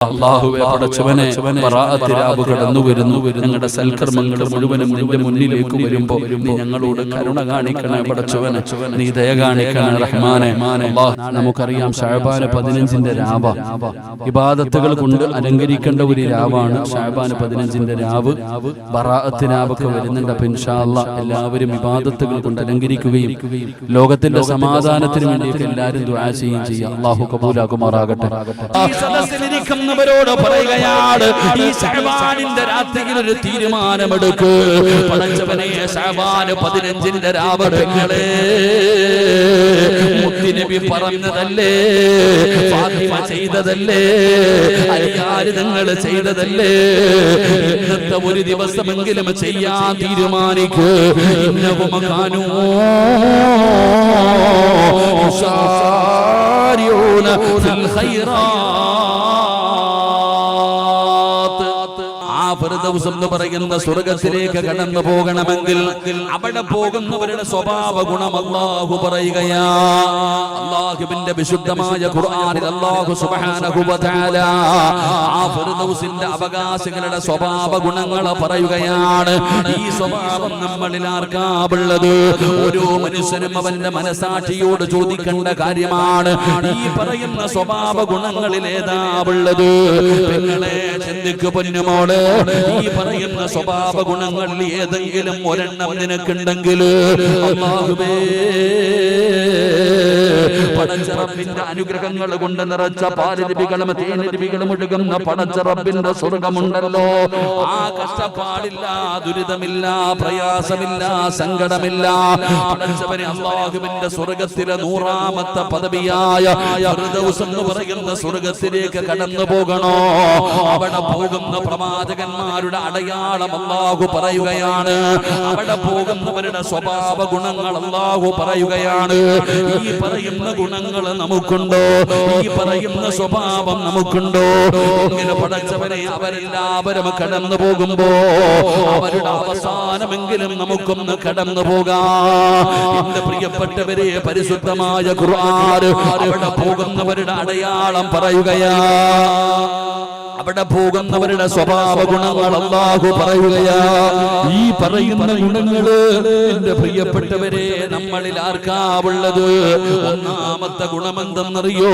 അല്ലാഹുവേ പടച്ചവനെ ബറാഅത്ത് രാവ് കടന്നു വരുന്നു. ഞങ്ങളുടെ സൽക്കർമ്മങ്ങൾ മുഴുവനും നിന്റെ മുന്നിലേക്ക് വരുമ്പോൾ നീ ഞങ്ങളോട് കരുണ കാണിക്കണേ പടച്ചവനെ, നീ ദയ കാണിക്കണേ റഹ്മാനെ. നമുക്കറിയാം ശഅബാൻ 15 രാവ ഇബാദത്തുകൾ കൊണ്ട് അലങ്കരിക്കേണ്ട ഒരു രാവാണ് ശഅബാൻ 15 രാവ്. ബറാഅത്ത് രാവൊക്കെ വരുന്നുണ്ട്. അപ്പോൾ ഇൻഷാ അല്ലാഹ് എല്ലാവരും ഇബാദത്തുകൾ കൊണ്ട് അലങ്കരിക്കുകയും ലോകത്തിന്റെ സമാധാനത്തിന് വേണ്ടിയിട്ട് എല്ലാവരും ദുആ ചെയ്യുകയും ചെയ്യാം. അല്ലാഹു കബൂലാക്കുമാറാകട്ടെ. ോട് പറയുകയാണ്, ഈ ശഅബാനിന്റെ രാത്രിയിൽ ഒരു തീരുമാനമെടുക്ക്. പടച്ചവനെ ശഅബാൻ 15 രാവ് പെങ്ങളെ മുത്തുനബി പറഞ്ഞതല്ലേ, ഫാത്തിമ ചെയ്തതല്ലേ, അലിയാര് നിങ്ങൾ ചെയ്തതല്ലേ. ഇന്നത്തെ ഒരു ദിവസമെങ്കിലും ചെയ്യാൻ തീരുമാനിക്ക്. ഇന്നഹും കാനൂ യുസാരിഊന ഫിൽ ഖൈറാത്ത്. ഫിർദൗസ് എന്ന് പറയുന്ന സ്വർഗ്ഗത്തിലേക്ക് കടന്നു പോകണമെങ്കിൽ അവിടെ പോകുന്നവരുടെ സ്വഭാവ ഗുണം അല്ലാഹു പറയുകയാ. അല്ലാഹുവിന്റെ വിശുദ്ധമായ ഖുർആനിൽ അല്ലാഹു സുബ്ഹാനഹു വ തആല ആ ഫിർദൗസിന്റെ അവകാശികളുടെ സ്വഭാവ ഗുണങ്ങൾ പറയുകയാണ്. ഈ സ്വഭാവം നമ്മളിൽ ആർക്കാവുള്ളത്? ഓരോ മനുഷ്യനും അവന്റെ മനസാക്ഷിയോട് ചോദിക്കേണ്ട കാര്യമാണ്. ഈ പറയുന്ന സ്വഭാവ ഗുണങ്ങളിൽ ഏതാവുള്ളത്? നിങ്ങളെ ചിന്തിക്കു പൊന്നുമോള്, ഈ പറയുന്ന സ്വഭാവ ഗുണങ്ങളിൽ ഏതെങ്കിലും ഒരെണ്ണം നിനക്കുണ്ടെങ്കിൽ അല്ലാഹുവേ പടച്ച റബ്ബിന്റെ അനുഗ്രഹങ്ങൾ കൊണ്ട് നിറച്ച പാലരുവികളും തേനരുവികളും ഒഴുകുന്ന പടച്ച റബ്ബിന്റെ സ്വർഗമുണ്ടല്ലോ. ആ കഷ്ടപ്പാടില്ല, ദുരിതമില്ല, പ്രയാസമില്ല, സങ്കടമില്ല. പടച്ചവനെ അല്ലാഹുവിന്റെ സ്വർഗത്തിലെ 100ാമത്തെ പദവിയായ ഫിർദൗസ് എന്ന് പറയുന്ന സ്വർഗത്തിലേക്ക് കടന്നു പോകണോ? അവിടെ പോകുന്ന പ്രവാചകന്മാരുടെ അടയാളം അല്ലാഹു പറയുകയാണ്. അവിടെ പോകുന്നവരുടെ സ്വഭാവ ഗുണങ്ങൾ അല്ലാഹു പറയുകയാണ്. ഈ പറയുന്ന ഗുണങ്ങൾ നമുക്കുണ്ടോ? ഈ പറയുന്ന സ്വഭാവം നമുക്കുണ്ടോ? ഇങ്ങനെ പടച്ചവനെ അവരെല്ലാവരും കടന്നു പോകുമ്പോ അവരുടെ അവസാനമെങ്കിലും നമുക്കൊന്ന് കടന്നു പോകാം. എന്റെ പ്രിയപ്പെട്ടവരെ, പരിശുദ്ധമായ ഖുർആൻ അവിടെ പോകുന്നവരുടെ അടയാളം പറയുകയാ. അവിടെ പോകുന്നവരുടെ സ്വഭാവ ഗുണങ്ങൾ അല്ലാഹു പറയുകയാ. ഈ പറയുന്ന ഗുണങ്ങള് എന്റെ പ്രിയപ്പെട്ടവരെ നമ്മളിൽ ആർക്കാവുള്ളത്? ഒന്നാമത്തെ ഗുണമെന്തെന്നറിയോ?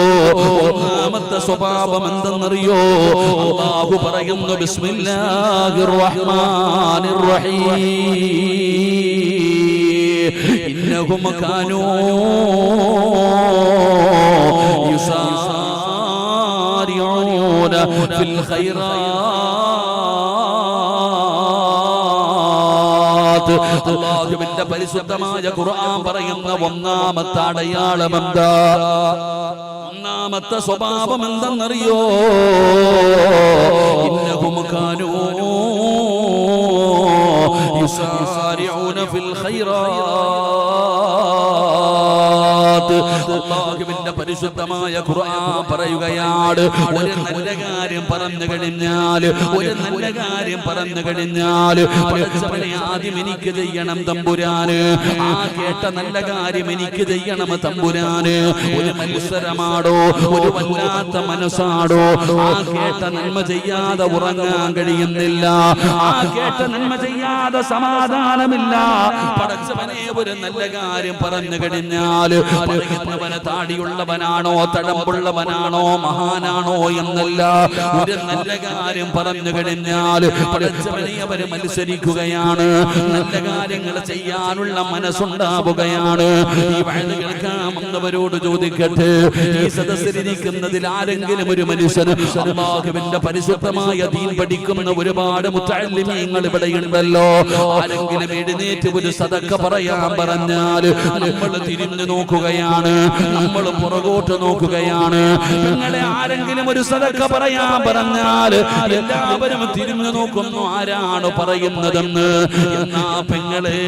ഒന്നാമത്തെ സ്വഭാവം എന്തെന്നറിയോ? അല്ലാഹു പറയുന്നു, ബിസ്മില്ലാഹിർ റഹ്മാനിർ റഹീം, ഇന്നഹും കാനൂ ഫിൽ ഖൈറാത്ത്. അല്ലാഹുവിന്റെ പരിശുദ്ധമായ ഖുർആൻ പറയുന്ന ഒന്നാമത്തെ അടയാളം എന്താ? ഒന്നാമത്തെ സ്വഭാവം എന്തെന്നറിയോ? ഇന്നഹും കാനൂ യുസാരിഊന ഫിൽ ഖൈറാത്ത്. അല്ലാഹുവിന്റെ പരിശുദ്ധമായ ഖുർആൻ പറയുകയാണ്, ഒരു നല്ല കാര്യം പറഞ്ഞു കഴിഞ്ഞാൽ, ഒരു നല്ല കാര്യം പറഞ്ഞു കഴിഞ്ഞാൽ പടച്ചവനെ ആദ്യം എനിക്ക് ചെയ്യണം തമ്പുരാന്. ആ കേട്ട നല്ല കാര്യം എനിക്ക് ചെയ്യണം തമ്പുരാന്. ഒരു മത്സരമാടോ, ഒരു വല്ലാത്ത മനസ്സാടോ? ആ കേട്ട നന്മ ചെയ്യാതെ ഉറങ്ങാൻ കഴിയുന്നില്ല. ആ കേട്ട നന്മ ചെയ്യാതെ സമാധാനമില്ല. പടച്ചവനെ ഒരു നല്ല കാര്യം പറഞ്ഞു കഴിഞ്ഞാൽ പറയുന്നവന് താടിയുള്ളവനാണോ, തഴമ്പുള്ളവനാണോ, മഹാനാണോ എന്നല്ല. ഒരു നല്ല കാര്യം പറഞ്ഞു കഴിഞ്ഞാൽ പടച്ചവനെ അവര് മത്സരിക്കുകയാണ്. നല്ല കാര്യങ്ങൾ ചെയ്യാനുള്ള മനസ്സുണ്ടാവുകയാണ്. ഈ വഴി കേൾക്കാമെന്നവരോട് ചോദിക്കട്ടെ, ഈ സദസ്സിലിരിക്കുന്നതിൽ ആരെങ്കിലും ഒരു മനുഷ്യന് അല്ലാഹുവിന്റെ പരിശുദ്ധമായ ദീൻ പഠിക്കുന്ന ഒരുപാട് മുത്തഅല്ലിമീങ്ങൾ ഇവിടെയുണ്ടല്ലോ. ആരെങ്കിലും എഴുന്നേറ്റ് ഒരു സദഖ പറയാൻ പറഞ്ഞാൽ നമ്മൾ തിരിഞ്ഞു നോക്കുകയാണ്, നമ്മൾ പുറകോട്ട് നോക്കുകയാണ്. നിങ്ങളെ ആരെങ്കിലും ഒരു സദഖ പറയാൻ പറഞ്ഞാൽ എല്ലാവരും തിരിഞ്ഞു നോക്കുന്നു, ആരാണ് പറയുന്നതെന്ന്. എന്നാ പെങ്ങളെ,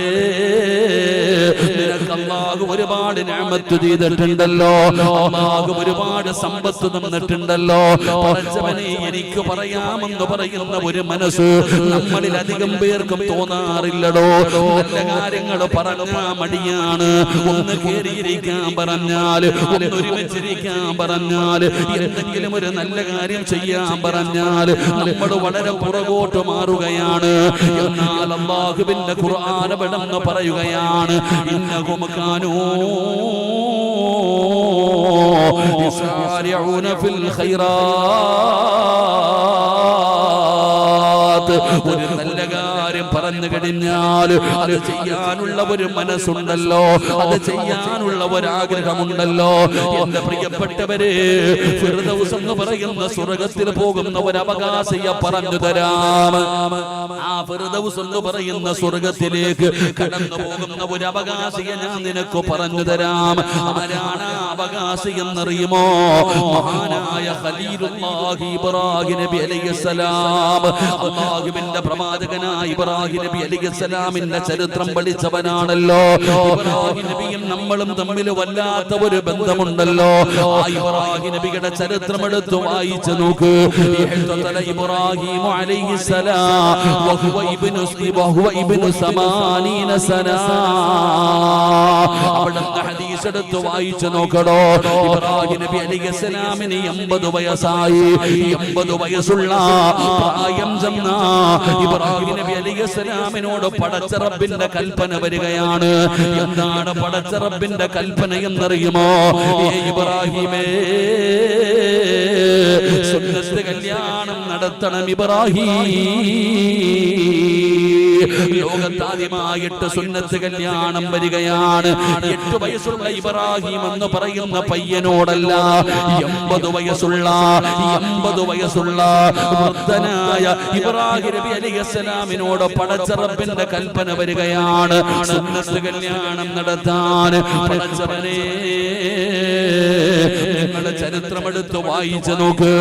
നിനക്ക് അല്ലാഹു ഒരുപാട് നിഅമത്ത് ചെയ്തിട്ടുണ്ടല്ലോ, അല്ലാഹു ഒരുപാട് സമ്പത്ത് തന്നിട്ടുണ്ടല്ലോ. പടച്ചവനെ എനിക്ക് പറയാമെന്ന് പറയുന്ന ഒരു മനസ്സ് നമ്മളിൽ അധികം പേർക്കും തോന്നാറില്ലടോ. നല്ല കാര്യങ്ങൾ പറഞ്ഞാൽ മടിയാണ്, ഒന്ന് കേറിയിരിക്കാൻ പറഞ്ഞാൽ, ഒന്നൊരുമിച്ചിരിക്കാൻ പറഞ്ഞാൽ, എന്തെങ്കിലും ഒരു നല്ല കാര്യം ചെയ്യാൻ പറഞ്ഞാൽ നമ്മൾ വളരെ പുറകോട്ട് മാറുകയാണ്. എന്നാൽ അല്ലാഹുവിന്റെ ഖുർആൻ അവിടെന്ന് പറയുകയാണ്, ഇന്നഹും കാനൂ യസാരിഊന ഫിൽ ഖൈറാത്ത്. ഒരു നല്ല കാര്യം പറഞ്ഞു കഴിഞ്ഞാൽ അത് ചെയ്യാനുള്ള ഒരു മനസ്സുണ്ടല്ലോ, അത് ചെയ്യാനുള്ള ഒരാഗ്രഹമുണ്ടല്ലോ. എന്റെ പ്രിയപ്പെട്ടവരെ, ഫിർദൗസ് എന്ന് പറയുന്ന സ്വർഗ്ഗത്തിൽ പോകുന്ന ഒരു അവകാശിയെ പറഞ്ഞു തരാം. ആ ഫിർദൗസ് എന്ന് പറയുന്ന സ്വർഗ്ഗത്തിലേക്ക് കടന്നു പോകുന്ന ഒരു അവകാശിയെ ഞാൻ നിനക്ക് പറഞ്ഞു തരാം. ആരാണ് ആ അവകാശി എന്നറിയുമോ? മഹാനായ ഖലീലുല്ലാഹി ഇബ്രാഹിം നബി അലൈഹിസ്സലാം. അല്ലാഹുവിന്റെ പ്രവാചകനായ ഇബ്രാഹിം നബി അലൈഹിസ്സലാമിന്റെ ചരിത്രം പഠിച്ചവനാണല്ലോ. ഇബ്രാഹിം നബിയും നമ്മളും തമ്മിൽ വല്ലാത്ത ഒരു ബന്ധമുണ്ടല്ലോ. ആ ഇബ്രാഹിം നബിയുടെ ചരിത്രം എടുത്ത് വായിച്ചു നോക്ക്. ഇബ്രാഹിം അലൈഹിസ്സലാം വഹുവ ഇബ്നു 80 സന. അവിടുത്തെ ഹദീസ് എടുത്ത് വായിച്ചു നോക്കടോ. ഇബ്രാഹിം നബി അലൈഹിസ്സലാമിന് 80 വയസ്സായി. 80 വയസ്സുള്ള പ്രായം ചെന്ന ഇബ്രാഹിം നബി അലൈഹിസ്സലാമിനോട് പടച്ച റബ്ബിന്റെ കൽപ്പന വരികയാണ്. എന്താണ് പടച്ച റബ്ബിന്റെ കൽപ്പന എന്നറിയുമോ? ഇബ്രാഹിമേ, സുന്നത്ത് കല്യാണം നടത്തണം ഇബ്രാഹിം. ലോകത്താദ്യമായിട്ട് സുന്നത്ത് കല്യാണം വരികയാണ്. 8 വയസ്സുള്ള ഇബ്രാഹിം എന്ന് പറയുന്ന പയ്യനോടല്ല, 80 വയസ്സുള്ള വൃദ്ധനായ ഇബ്രാഹിം നബി അലൈഹിസ്സലാമിനോട് പടച്ച റബ്ബിന്റെ കൽപ്പന വരികയാണ്, സുന്നത്ത് കല്യാണം നടത്താൻ. പടച്ചവനെ, നിങ്ങളുടെ ചരിത്രമെടുത്ത് വായിച്ചു നോക്ക്.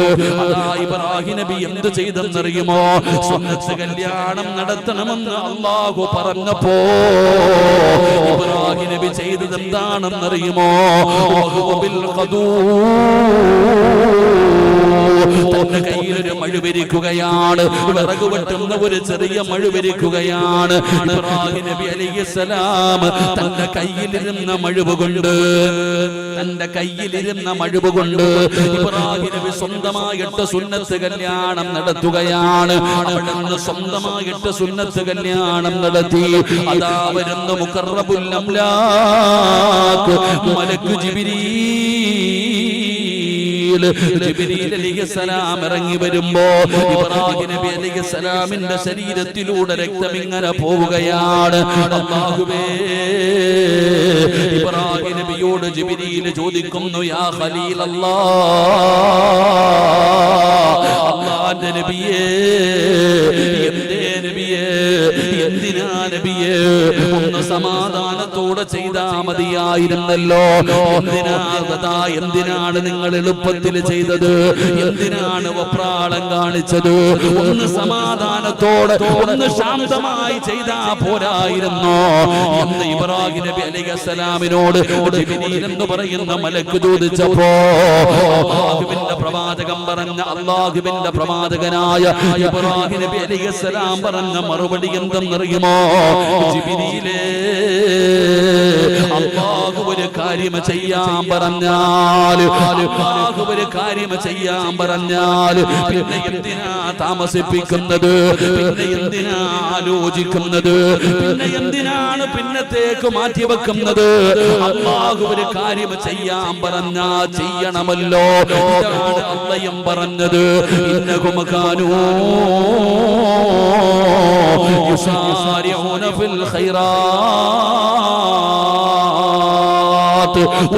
അതാ ഇബ്രാഹിം നബി എന്ത് ചെയ്തെന്നറിയുമോ? സുന്നത്ത് കല്യാണം നടത്തണമെന്ന് അല്ലാഹു പറഞ്ഞപ്പോ ഇബ്രാഹിം നബി ചെയ്തത് എന്താണെന്നറിയുമോ? തന്റെ കയ്യിലൊരു മഴുവരിക്കുകയാണ്, വിറക് വെട്ടുന്ന ഒരു ചെറിയ മഴുവരിക്കുകയാണ്. ഇബ്രാഹിം നബി അലൈഹിസ്സലാം തന്റെ കയ്യിലിരുന്ന മഴുവ് കൊണ്ട് ഇബ്രാഹിം നബി സ്വന്തമായിട്ട് സുന്നത്ത് കല്യാണം നടത്തുകയാണ്. അവിടുന്ന് സ്വന്തമായിട്ട് സുന്നത്ത് കല്യാണം നടത്തി. അതാ വരുന്ന മുഖറബുൽ അംലാക്ക് മലക്ക് ജിബ്രീൽ അലൈഹിസ്സലാം ഇറങ്ങി വരുമ്പോ ഇബ്രാഹിം നബി അലൈഹിസ്സലാമിന്റെ ശരീരത്തിലൂടെ രക്തം ഇങ്ങനെ പോവുകയാണ്. അല്ലാഹുവേ, ഇബ്രാഹിം നബിയോട് ജിബ്രീൽ ചോദിക്കുന്നു, യാ ഖലീലല്ലാഹ്, അല്ലാഹുവിന്റെ നബിയേ, എന്തിനാ നബിയേ ഒന്ന് സമാധാനത്തോടെ ചെയ്താ മതിയായിരുന്നല്ലോ? എന്തിനാണ് നിങ്ങൾ എളുപ്പത്തിൽ ചെയ്തത്? എന്തിനാണ് വപ്രാളം കാണിച്ചത്? ഒന്ന് സമാധാനത്തോടെ, ഒന്ന് ശാന്തമായി ചെയ്താ പോരായിരുന്നോ എന്ന് ഇബ്രാഹിം നബി അലൈഹിസ്സലാമിനോട് ജിബ്രീൽ എന്ന് പറയുന്ന മലക്ക് ചോദിച്ചപ്പോ അല്ലാഹുവിന്റെ പ്രവാചകൻ പറഞ്ഞ, അല്ലാഹുവിന്റെ പ്രവാചകനായ ഇബ്രാഹിം നബി അലൈഹിസ്സലാം പറഞ്ഞ മറുപടി എന്തെന്നറിയുമോ? ജിബ്രീലേ, അല്ലാഹു ഒരു കാര്യം ചെയ്യാൻ പറഞ്ഞാൽ പിന്നെ എന്തിനാ താമസിപ്പിക്കുന്നത്? പിന്നെ എന്തിനാ ആലോചിക്കുന്നത്? പിന്നെ എന്തിനാണ് പിന്നത്തേക്ക് മാറ്റിവെക്കുന്നത്? അല്ലാഹു ഒരു കാര്യം ചെയ്യാൻ പറഞ്ഞാ ചെയ്യണമല്ലോ. ഇതാണ് അള്ളയും പറഞ്ഞത്, ഇന്നഹും കാനൂ യുസാരിഊന ഫിൽ ഖൈറാത്ത്.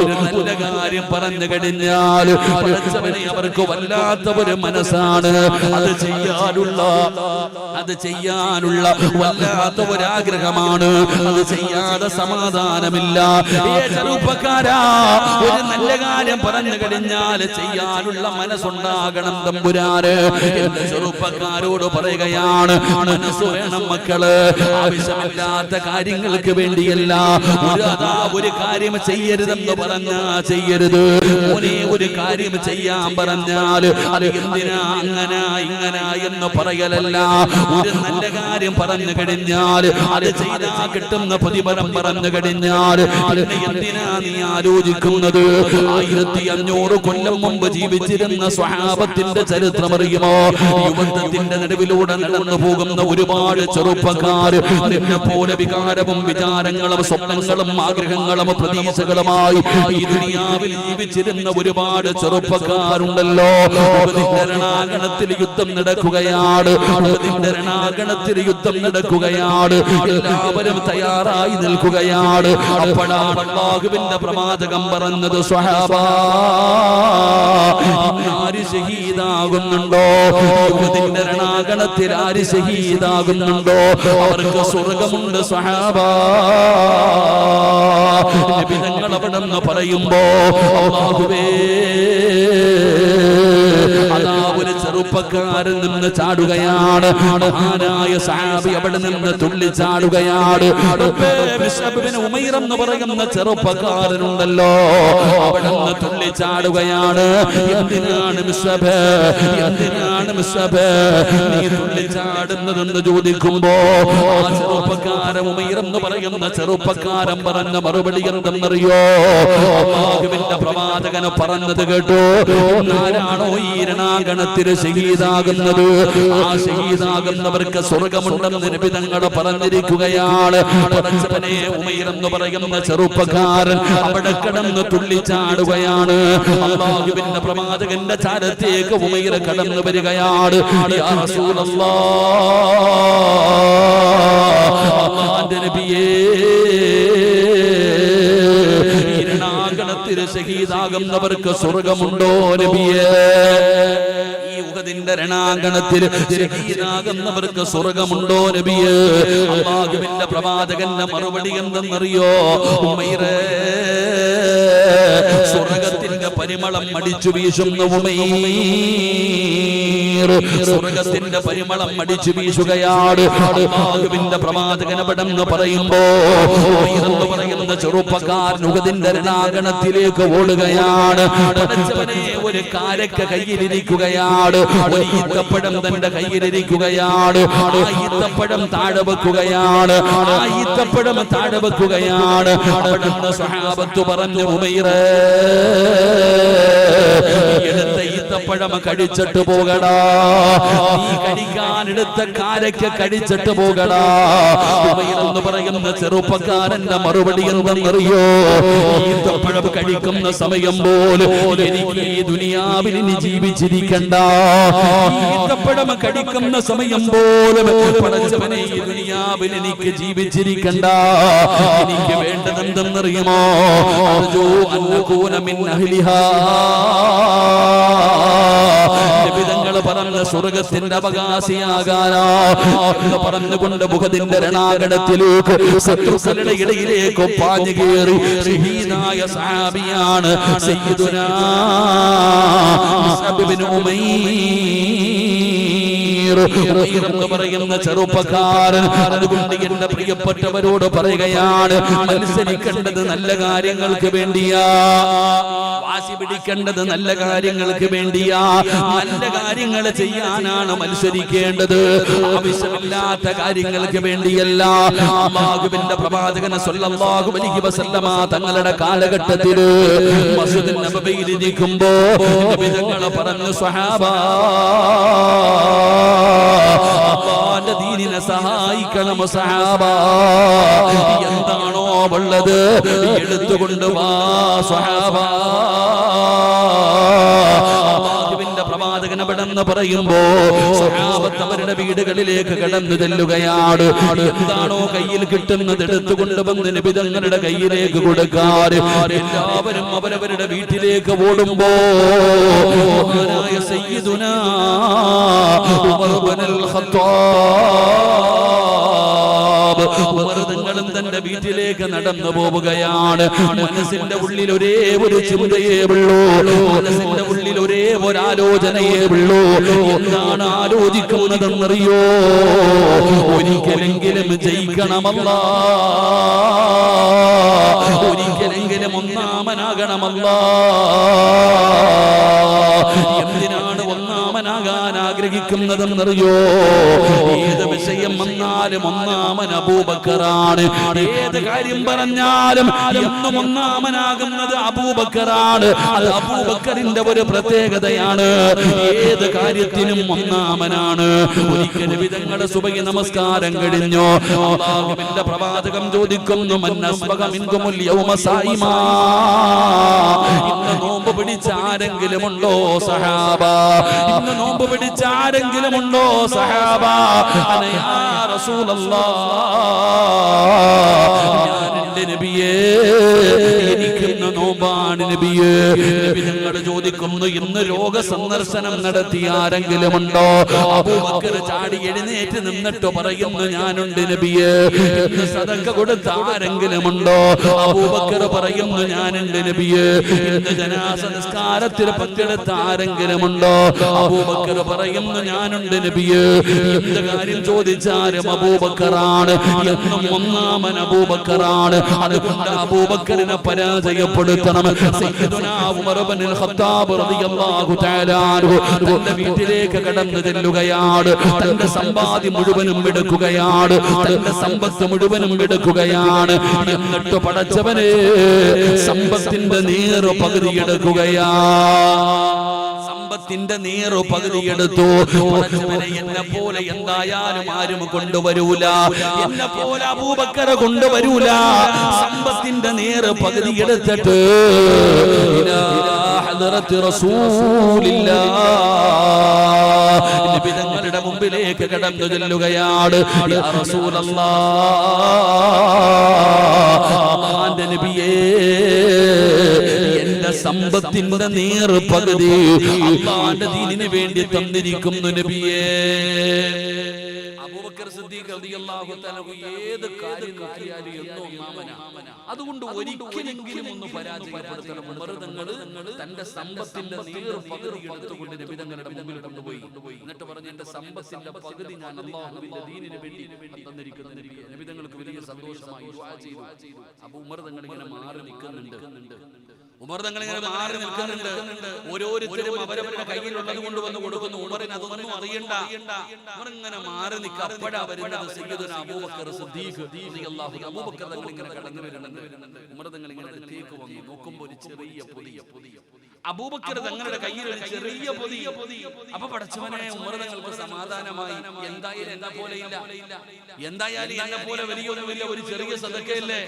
ഒരു നല്ല കാര്യം പറഞ്ഞു കഴിഞ്ഞാൽ പടച്ചവനെ അവർക്ക് വല്ലാത്ത ഒരു മനസ്സാണ്. അത് ചെയ്യാനുള്ള വല്ലാത്ത ഒരാഗ്രഹമാണ്. അത് ചെയ്യാതെ സമാധാനമില്ല. ചെറുപ്പക്കാരാ, ഒരു നല്ല കാര്യം പറഞ്ഞു കഴിഞ്ഞാൽ ചെയ്യാനുള്ള മനസ്സുണ്ടാകണം തമ്പുരാന്. എന്റെ ചെറുപ്പക്കാരോട് പറയുകയാണ്, മനസ്സ് വേണം മക്കള്. ആവശ്യമില്ലാത്ത കാര്യങ്ങൾക്ക് വേണ്ടിയല്ല. ഒരു കാര്യം ചെയ്യരുത് ചെയ്യരുതെന്ന് പറഞ്ഞാ ചെയ്യരുത്. മോനെ ഒരു കാര്യം ചെയ്യാൻ പറഞ്ഞാൽ അത് എന്തിനാ അങ്ങനെ ഇങ്ങനെ എന്ന് പറയലല്ല. ഒരു നല്ല കാര്യം പറഞ്ഞു കഴിഞ്ഞാൽ അത് ചെയ്താ കിട്ടുന്ന പ്രതിഫലം പറഞ്ഞു കഴിഞ്ഞാൽ പിന്നെ എന്തിനാ നീ ആലോചിക്കുന്നത്? 1500 കൊല്ലം മുമ്പ് ജീവിച്ചിരുന്ന സ്വഹാബത്തിന്റെ ചരിത്രം അറിയുമോ? യുവത്വത്തിന്റെ നടുവിലൂടെ നടന്നു പോകുന്ന ഒരുപാട് ചെറുപ്പക്കാർ നിന്നെ പോലെ വികാരവും വിചാരങ്ങളും സ്വപ്നങ്ങളും ആഗ്രഹങ്ങളും പ്രതീക്ഷകളുമായി ഈ ദുനിയാവിൽ ജീവിച്ചിരുന്ന ഒരുപാട് ചെറുപ്പക്കാരുണ്ടല്ലോ. രണാകണത്തിൽ യുദ്ധം നടക്കുകയാണ്. രണാകണത്തിൽ യുദ്ധം നടക്കുകയാണ്. എല്ലാവരും തയ്യാറായി നിൽക്കുകയാണ്. അപ്പോഴാണ് അല്ലാഹുവിന്റെ പ്രവാചകൻ പറഞ്ഞത്, സ്വഹാബാ, ആര് ഷഹീദാകുന്നുണ്ടോ? യുവതിന്റെ രണാകണത്തിൽ ആര് ഷഹീദാകുന്നുണ്ടോ അവർക്ക് സ്വർഗമുണ്ട് സ്വഹാബാ. നബി തങ്ങൾ അവിടെ നിന്ന് പറയുമ്പോ അല്ലാഹുവേ, അതാ ഒരു ചെറുപ്പക്കാരൻ നിന്ന് ചാടുകയാണ്. മഹാനായ സഹാബി അവിടെ നിന്ന് തുള്ളിച്ചാടുകയാണ്. ഉമൈർ എന്ന് പറയുന്ന ചെറുപ്പക്കാരനുണ്ടല്ലോ, അവിടെ നിന്ന് തുള്ളിച്ചാടുകയാണ്. എന്തിനാണ് മിസ്ബ്, എന്തിനാണ് മിസ്ബ് നീ തുള്ളിച്ചാടുന്നതെന്ന് ചോദിക്കുമ്പോ ആ ചെറുപ്പക്കാരൻ, ഉമൈർ എന്ന് പറയുന്ന ചെറുപ്പക്കാരൻ പറഞ്ഞ മറുപടി എന്തെന്നറിയോ? അല്ലാഹുവിന്റെ പ്രവാചകന് പറഞ്ഞത് കേട്ടോ, ആരാണോ ഈ രണാകണത്തിൽ ഷഹീദാകുന്നത് ആ ഷഹീദാകുന്നവർക്ക് സ്വർഗമുണ്ടെന്ന് നബി തങ്ങൾ പറഞ്ഞിരിക്കുകയാണ്. പടച്ചവനെ, ഉമൈർ എന്ന് പറയുന്ന ചെറുപ്പക്കാരൻ അവിടെ കിടന്ന് തുള്ളിച്ചാടുകയാണ്. അല്ലാഹുവിന്റെ പ്രവാചകന്റെ ചാരത്തേക്ക് ഉമൈർ കടന്നു വരികയാണ്. യാ റസൂലല്ലാഹ്, അല്ലാഹുവിന്റെ നബിയേ, രണാകണത്തിൽ ഷഹീദാകുന്നവർക്ക് സ്വർഗമുണ്ടോ നബിയേ? ഈ ഉഹദിന്റെ രണാകണത്തിൽ ഷഹീദാകുന്നവർക്ക് സ്വർഗമുണ്ടോ നബിയേ? അല്ലാഹുവിന്റെ പ്രവാചകന്റെ മറുപടി എന്തെന്നറിയോ? ഉമൈറേ, സ്വർഗത്തിന്റെ പരിമളം അടിച്ചു വീശുന്ന ഉമൈർ, സ്വർഗത്തിന്റെ പരിമളം അടിച്ചു വീശുകയാണ്. അല്ലാഹുവിന്റെ പ്രവാചകൻ അവിടെ നിന്ന് പറയുമ്പോ ഉമൈർ എന്ന് പറയുന്ന ചെറുപ്പക്കാരൻ ഉഹദിന്റെ രണാകണത്തിലേക്ക് ഓടുകയാണ്. പടച്ചവനെ, ഒരു കാരക്ക കയ്യിലിരിക്കുകയാണ്, ഒരു ഈത്തപ്പഴം തന്റെ കയ്യിലിരിക്കുകയാണ്. ആ ഈത്തപ്പഴം താഴെ വെക്കുകയാണ്, ആ ഈത്തപ്പഴം താഴെ വെക്കുകയാണ്. അവിടുന്ന് സ്വഹാബത്ത് പറഞ്ഞു, ഉമൈറേ, എടുത്ത ഈത്തപ്പഴം കഴിച്ചിട്ട് പോകടാ, നീ കഴിക്കാനെടുത്ത കാരക്ക കഴിച്ചിട്ട് പോകടാ. ഉമൈർ എന്ന് പറയുന്ന ചെറുപ്പക്കാരന്റെ മറുപടി എന്തെന്നറിയോ? ഈത്തപ്പഴം കഴിക്കുന്ന സമയം പോലും എനിക്ക് ഈ ദുനിയാവിൽ ഇനി ജീവിച്ചിരിക്കണ്ട. ഈത്തപ്പഴം കഴിക്കുന്ന സമയം പോലും പടച്ചവനെ, ഈ ദുനിയാവിൽ എനിക്ക് ജീവിച്ചിരിക്കണ്ട. എനിക്ക് വേണ്ടതെന്തെന്നറിയുമോ? അർജൂ അൻ അകൂന മിൻ അഹ്ലിഹാ. നബിതങ്ങൾ പറഞ്ഞ സ്വർഗത്തിന്റെ അവകാശിയാകാനാ പറഞ്ഞുകൊണ്ട് ഉഹദിന്റെ രണാകണത്തിലേക്ക് ശത്രുക്കളുടെ ഇടയിലേക്ക് പാഞ്ഞു കയറി ഷഹീദായ സഹാബിയാണ് സയ്യിദുനാ മുസ്അബ് ഇബ്നു ഉമൈർ എന്ന് പറയുന്ന ചെറുപ്പക്കാരൻ. അതുകൊണ്ട് എന്റെ പ്രിയപ്പെട്ടവരോട് പറയുകയാണ്, മത്സരിക്കേണ്ടത് നല്ല കാര്യങ്ങൾക്ക് വേണ്ടിയാ, വാശി പിടിക്കേണ്ടത് നല്ല കാര്യങ്ങൾക്ക് വേണ്ടിയാ, നല്ല കാര്യങ്ങൾ ചെയ്യാനാണ് മത്സരിക്കേണ്ടത്, ആവശ്യമില്ലാത്ത കാര്യങ്ങൾക്ക് വേണ്ടിയല്ല. അല്ലാഹുവിന്റെ പ്രവാചകൻ സ്വല്ലല്ലാഹു അലൈഹി വസല്ലമ തങ്ങളുടെ കാലഘട്ടത്തിൽ മസ്ജിദ് നബവിയിൽ ഇരിക്കുമ്പോ നബി തങ്ങൾ പറഞ്ഞു, സ്വഹാബാ, അല്ലാഹുവിന്റെ ദീനിനെ സഹായിക്കണം സ്വഹാബാ. എന്താണോ ഉള്ളത് എടുത്തുകൊണ്ട് വാ സ്വഹാബാ. അല്ലാഹുവിന്റെ പ്രവാചകൻ അവിടെന്ന് പറയുമ്പോ സ്വഹാബത്ത് അവരുടെ വീടുകളിലേക്ക് കടന്നു ചെല്ലുകയാണ്. എന്താണോ കയ്യിൽ കിട്ടുന്നത് എടുത്തുകൊണ്ട് വന്ന് നബി തങ്ങളുടെ കയ്യിലേക്ക് കൊടുക്കാറ്. എല്ലാവരും അവരവരുടെ വീട്ടിലേക്ക് ഓടുമ്പോ മഹാനായ സയ്യിദുനാ ഉമർ ഇബ്നുൽ ഖത്താബ് ഉമർ തങ്ങളും തന്റെ വീട്ടിലേക്ക് നടന്നു പോവുകയാണ്. മനസ്സിന്റെ ഉള്ളിൽ ഒരേ ഒരു ചിന്തയേ ഉള്ളൂ, മനസ്സിന്റെ ഉള്ളിൽ ഒരേ ഒരു ആലോചനയേ ഉള്ളൂ. എന്താണ് ആലോചിക്കുന്നതെന്നറിയോ? ഒരിക്കലെങ്കിലും ജയിക്കണമല്ല, ഒരിക്കലെങ്കിലും ഒന്നാമനാകണമല്ല. എന്തിനാണ് ഒന്നാമനാകാൻ ആഗ്രഹിക്കുന്നതെന്നറിയോ? ഏത് വിഷയം വന്നാലും ഒന്നാമൻ അബൂബക്കറാണ്. ഏത് കാര്യം പറഞ്ഞാലും എന്നും ഒന്നാമനാകുന്നത് അബൂബക്കറാണ്. അത് അബൂബക്കറിന്റെ ഒരു പ്രത്യേകതയാണ്. ഏത് കാര്യത്തിനും ഒന്നാമനാണ്. ഒരിക്കൽ വിധങ്ങളുടെ സുബഹി നമസ്കാരം കഴിഞ്ഞു. അല്ലാഹുവിന്റെ പ്രവാചകം ചോദിക്കുന്നു, മന്നസ്ബഗമിൻകുമുൽ യൗമ സായിമാ, ഇന്ന് നോമ്പ് പിടിച്ച ആരെങ്കിലും ഉണ്ടോ സഹാബ? ഇന്ന് നോമ്പ് പിടിച്ച ആരെങ്കിലും ഉണ്ടോ സഹാബ? അനയാ റസൂലല്ലാഹ്, ഞാൻ എന്റെ നബിയേ, എനിക്കിന്ന് നോമ്പാണ് നബിയേ. നബി തങ്ങൾ ചോദിക്കുന്നു, ഇന്ന് രോഗ സന്ദർശനം നടത്തിയ ആരെങ്കിലും ഉണ്ടോ? അബൂബക്കർ ചാടി എഴുന്നേറ്റ് നിന്നിട്ട് പറയുന്നു, ഞാനുണ്ട് നബിയേ. ഇന്ന് സദഖ കൊടുത്ത ആരെങ്കിലും ഉണ്ടോ? അബൂബക്കർ പറയുന്നു, ഞാനുണ്ട് നബിയേ. ഇന്ന് ജനാസ നിസ്കാരത്തിൽ പങ്കെടുത്ത ആരെങ്കിലും ഉണ്ടോ? അബൂബക്കർ പറയുന്നു, ഞാനുണ്ട് നബിയേ. എന്ത് കാര്യം ചോദിച്ചാലും അബൂബക്കറാണ്. എന്നും ഒന്നാമൻ അബൂബക്കറാണ്. അതുകൊണ്ട് അബൂബക്കറിനെ പരാജയപ്പെടുത്തണം. സയ്യിദുനാ ഉമർ ഇബ്നുൽ ഖത്താബ് റളിയല്ലാഹു തആല അൻഹു തന്റെ വീട്ടിലേക്ക് കടന്നു ചെല്ലുകയാണ്. തന്റെ സമ്പാദ്യം മുഴുവനും എടുക്കുകയാണ്, തന്റെ സമ്പത്ത് മുഴുവനും എടുക്കുകയാണ്. എന്നിട്ട് പടച്ചവനെ സമ്പത്തിന്റെ നേർ പകുതി എടുക്കുകയാ, സമ്പത്തിന്റെ നേർ പകുതി എടുത്തു. എന്നെ പോലെ എന്തായാലും ആരും കൊണ്ടുവരൂല, എന്നെ പോലെ അബൂബക്കർ കൊണ്ടുവരൂല. സമ്പത്തിന്റെ നേർ പകുതി എടുത്തിട്ട് ഇലാ ഹദ്റത്തി റസൂലില്ലാഹ്, നബി തങ്ങളുടെ മുമ്പിലേക്ക് കടന്നു ചെല്ലുകയാണ്. യാ റസൂലല്ലാഹ്, അല്ലാഹുവിന്റെ നബിയേ, എന്റെ സമ്പത്തിന്റെ നേർ പകുതി അല്ലാഹുവിന്റെ ദീനിന് വേണ്ടി തന്നിരിക്കുന്നു നബിയേ. അബൂബക്കർ സിദ്ദീഖ് റളിയല്ലാഹു തആല ഏത് കാര്യം നോക്കിയാലും എന്നും ഒന്നാമനാ. അതുകൊണ്ട് ഒരിക്കലെങ്കിലും ഒന്ന് പരാജയപ്പെടുത്തണം. ഉമർ തങ്ങൾ തന്റെ സമ്പത്തിന്റെ നേർ പകുതി എടുത്തുകൊണ്ട് നബി തങ്ങളുടെ മുമ്പിൽ കൊണ്ടുപോയി. എന്നിട്ട് പറഞ്ഞു, എന്റെ സമ്പത്തിന്റെ പകുതി ഞാൻ അല്ലാഹുവിന്റെ ദീനിന് വേണ്ടി തന്നിരിക്കുന്നു നബിയേ. നബി തങ്ങൾക്ക് വലിയ സന്തോഷമായി ദുആ ചെയ്തു. അപ്പോൾ ഉമർ തങ്ങൾ ഇങ്ങനെ മാറി നിൽക്കുന്നുണ്ട്. ഉമർ തങ്ങൾ ഇങ്ങനെ മാറി നിൽക്കുന്നുണ്ട്. ഓരോരുത്തരും അവരവരുടെ കയ്യിലുള്ളത് കൊണ്ട് വന്ന് കൊടുക്കുന്നു. ഉമറിന് അതൊന്നും അറിയണ്ട. ഉമർ ഇങ്ങനെ മാറി നിൽക്കുക. അപ്പോഴാ വരുന്നത് സയ്യിദുനാ അബൂബക്കർ സിദ്ദീഖ് റളിയല്ലാഹു അൻഹു. അബൂബക്കർ തങ്ങൾ ഇങ്ങനെ കടന്നു വരുന്നുണ്ട്. ഉമർ തങ്ങൾ ഇങ്ങനെ അടുത്തേക്ക് വന്നു. നോക്കുമ്പോൾ ഒരു ചെറിയ പൊതി. അബൂബക്കർ തങ്ങളുടെ കയ്യിൽ ഒരു ചെറിയ പൊതി. അപ്പൊ പടച്ചവനെ, ഉമർ തങ്ങൾക്ക് സമാധാനമായി. എന്തായാലും എന്നെ പോലെയില്ല, എന്തായാലും എന്നെ പോലെ വലിയൊന്നുമില്ല, ഒരു ചെറിയ സദഖയല്ലേ.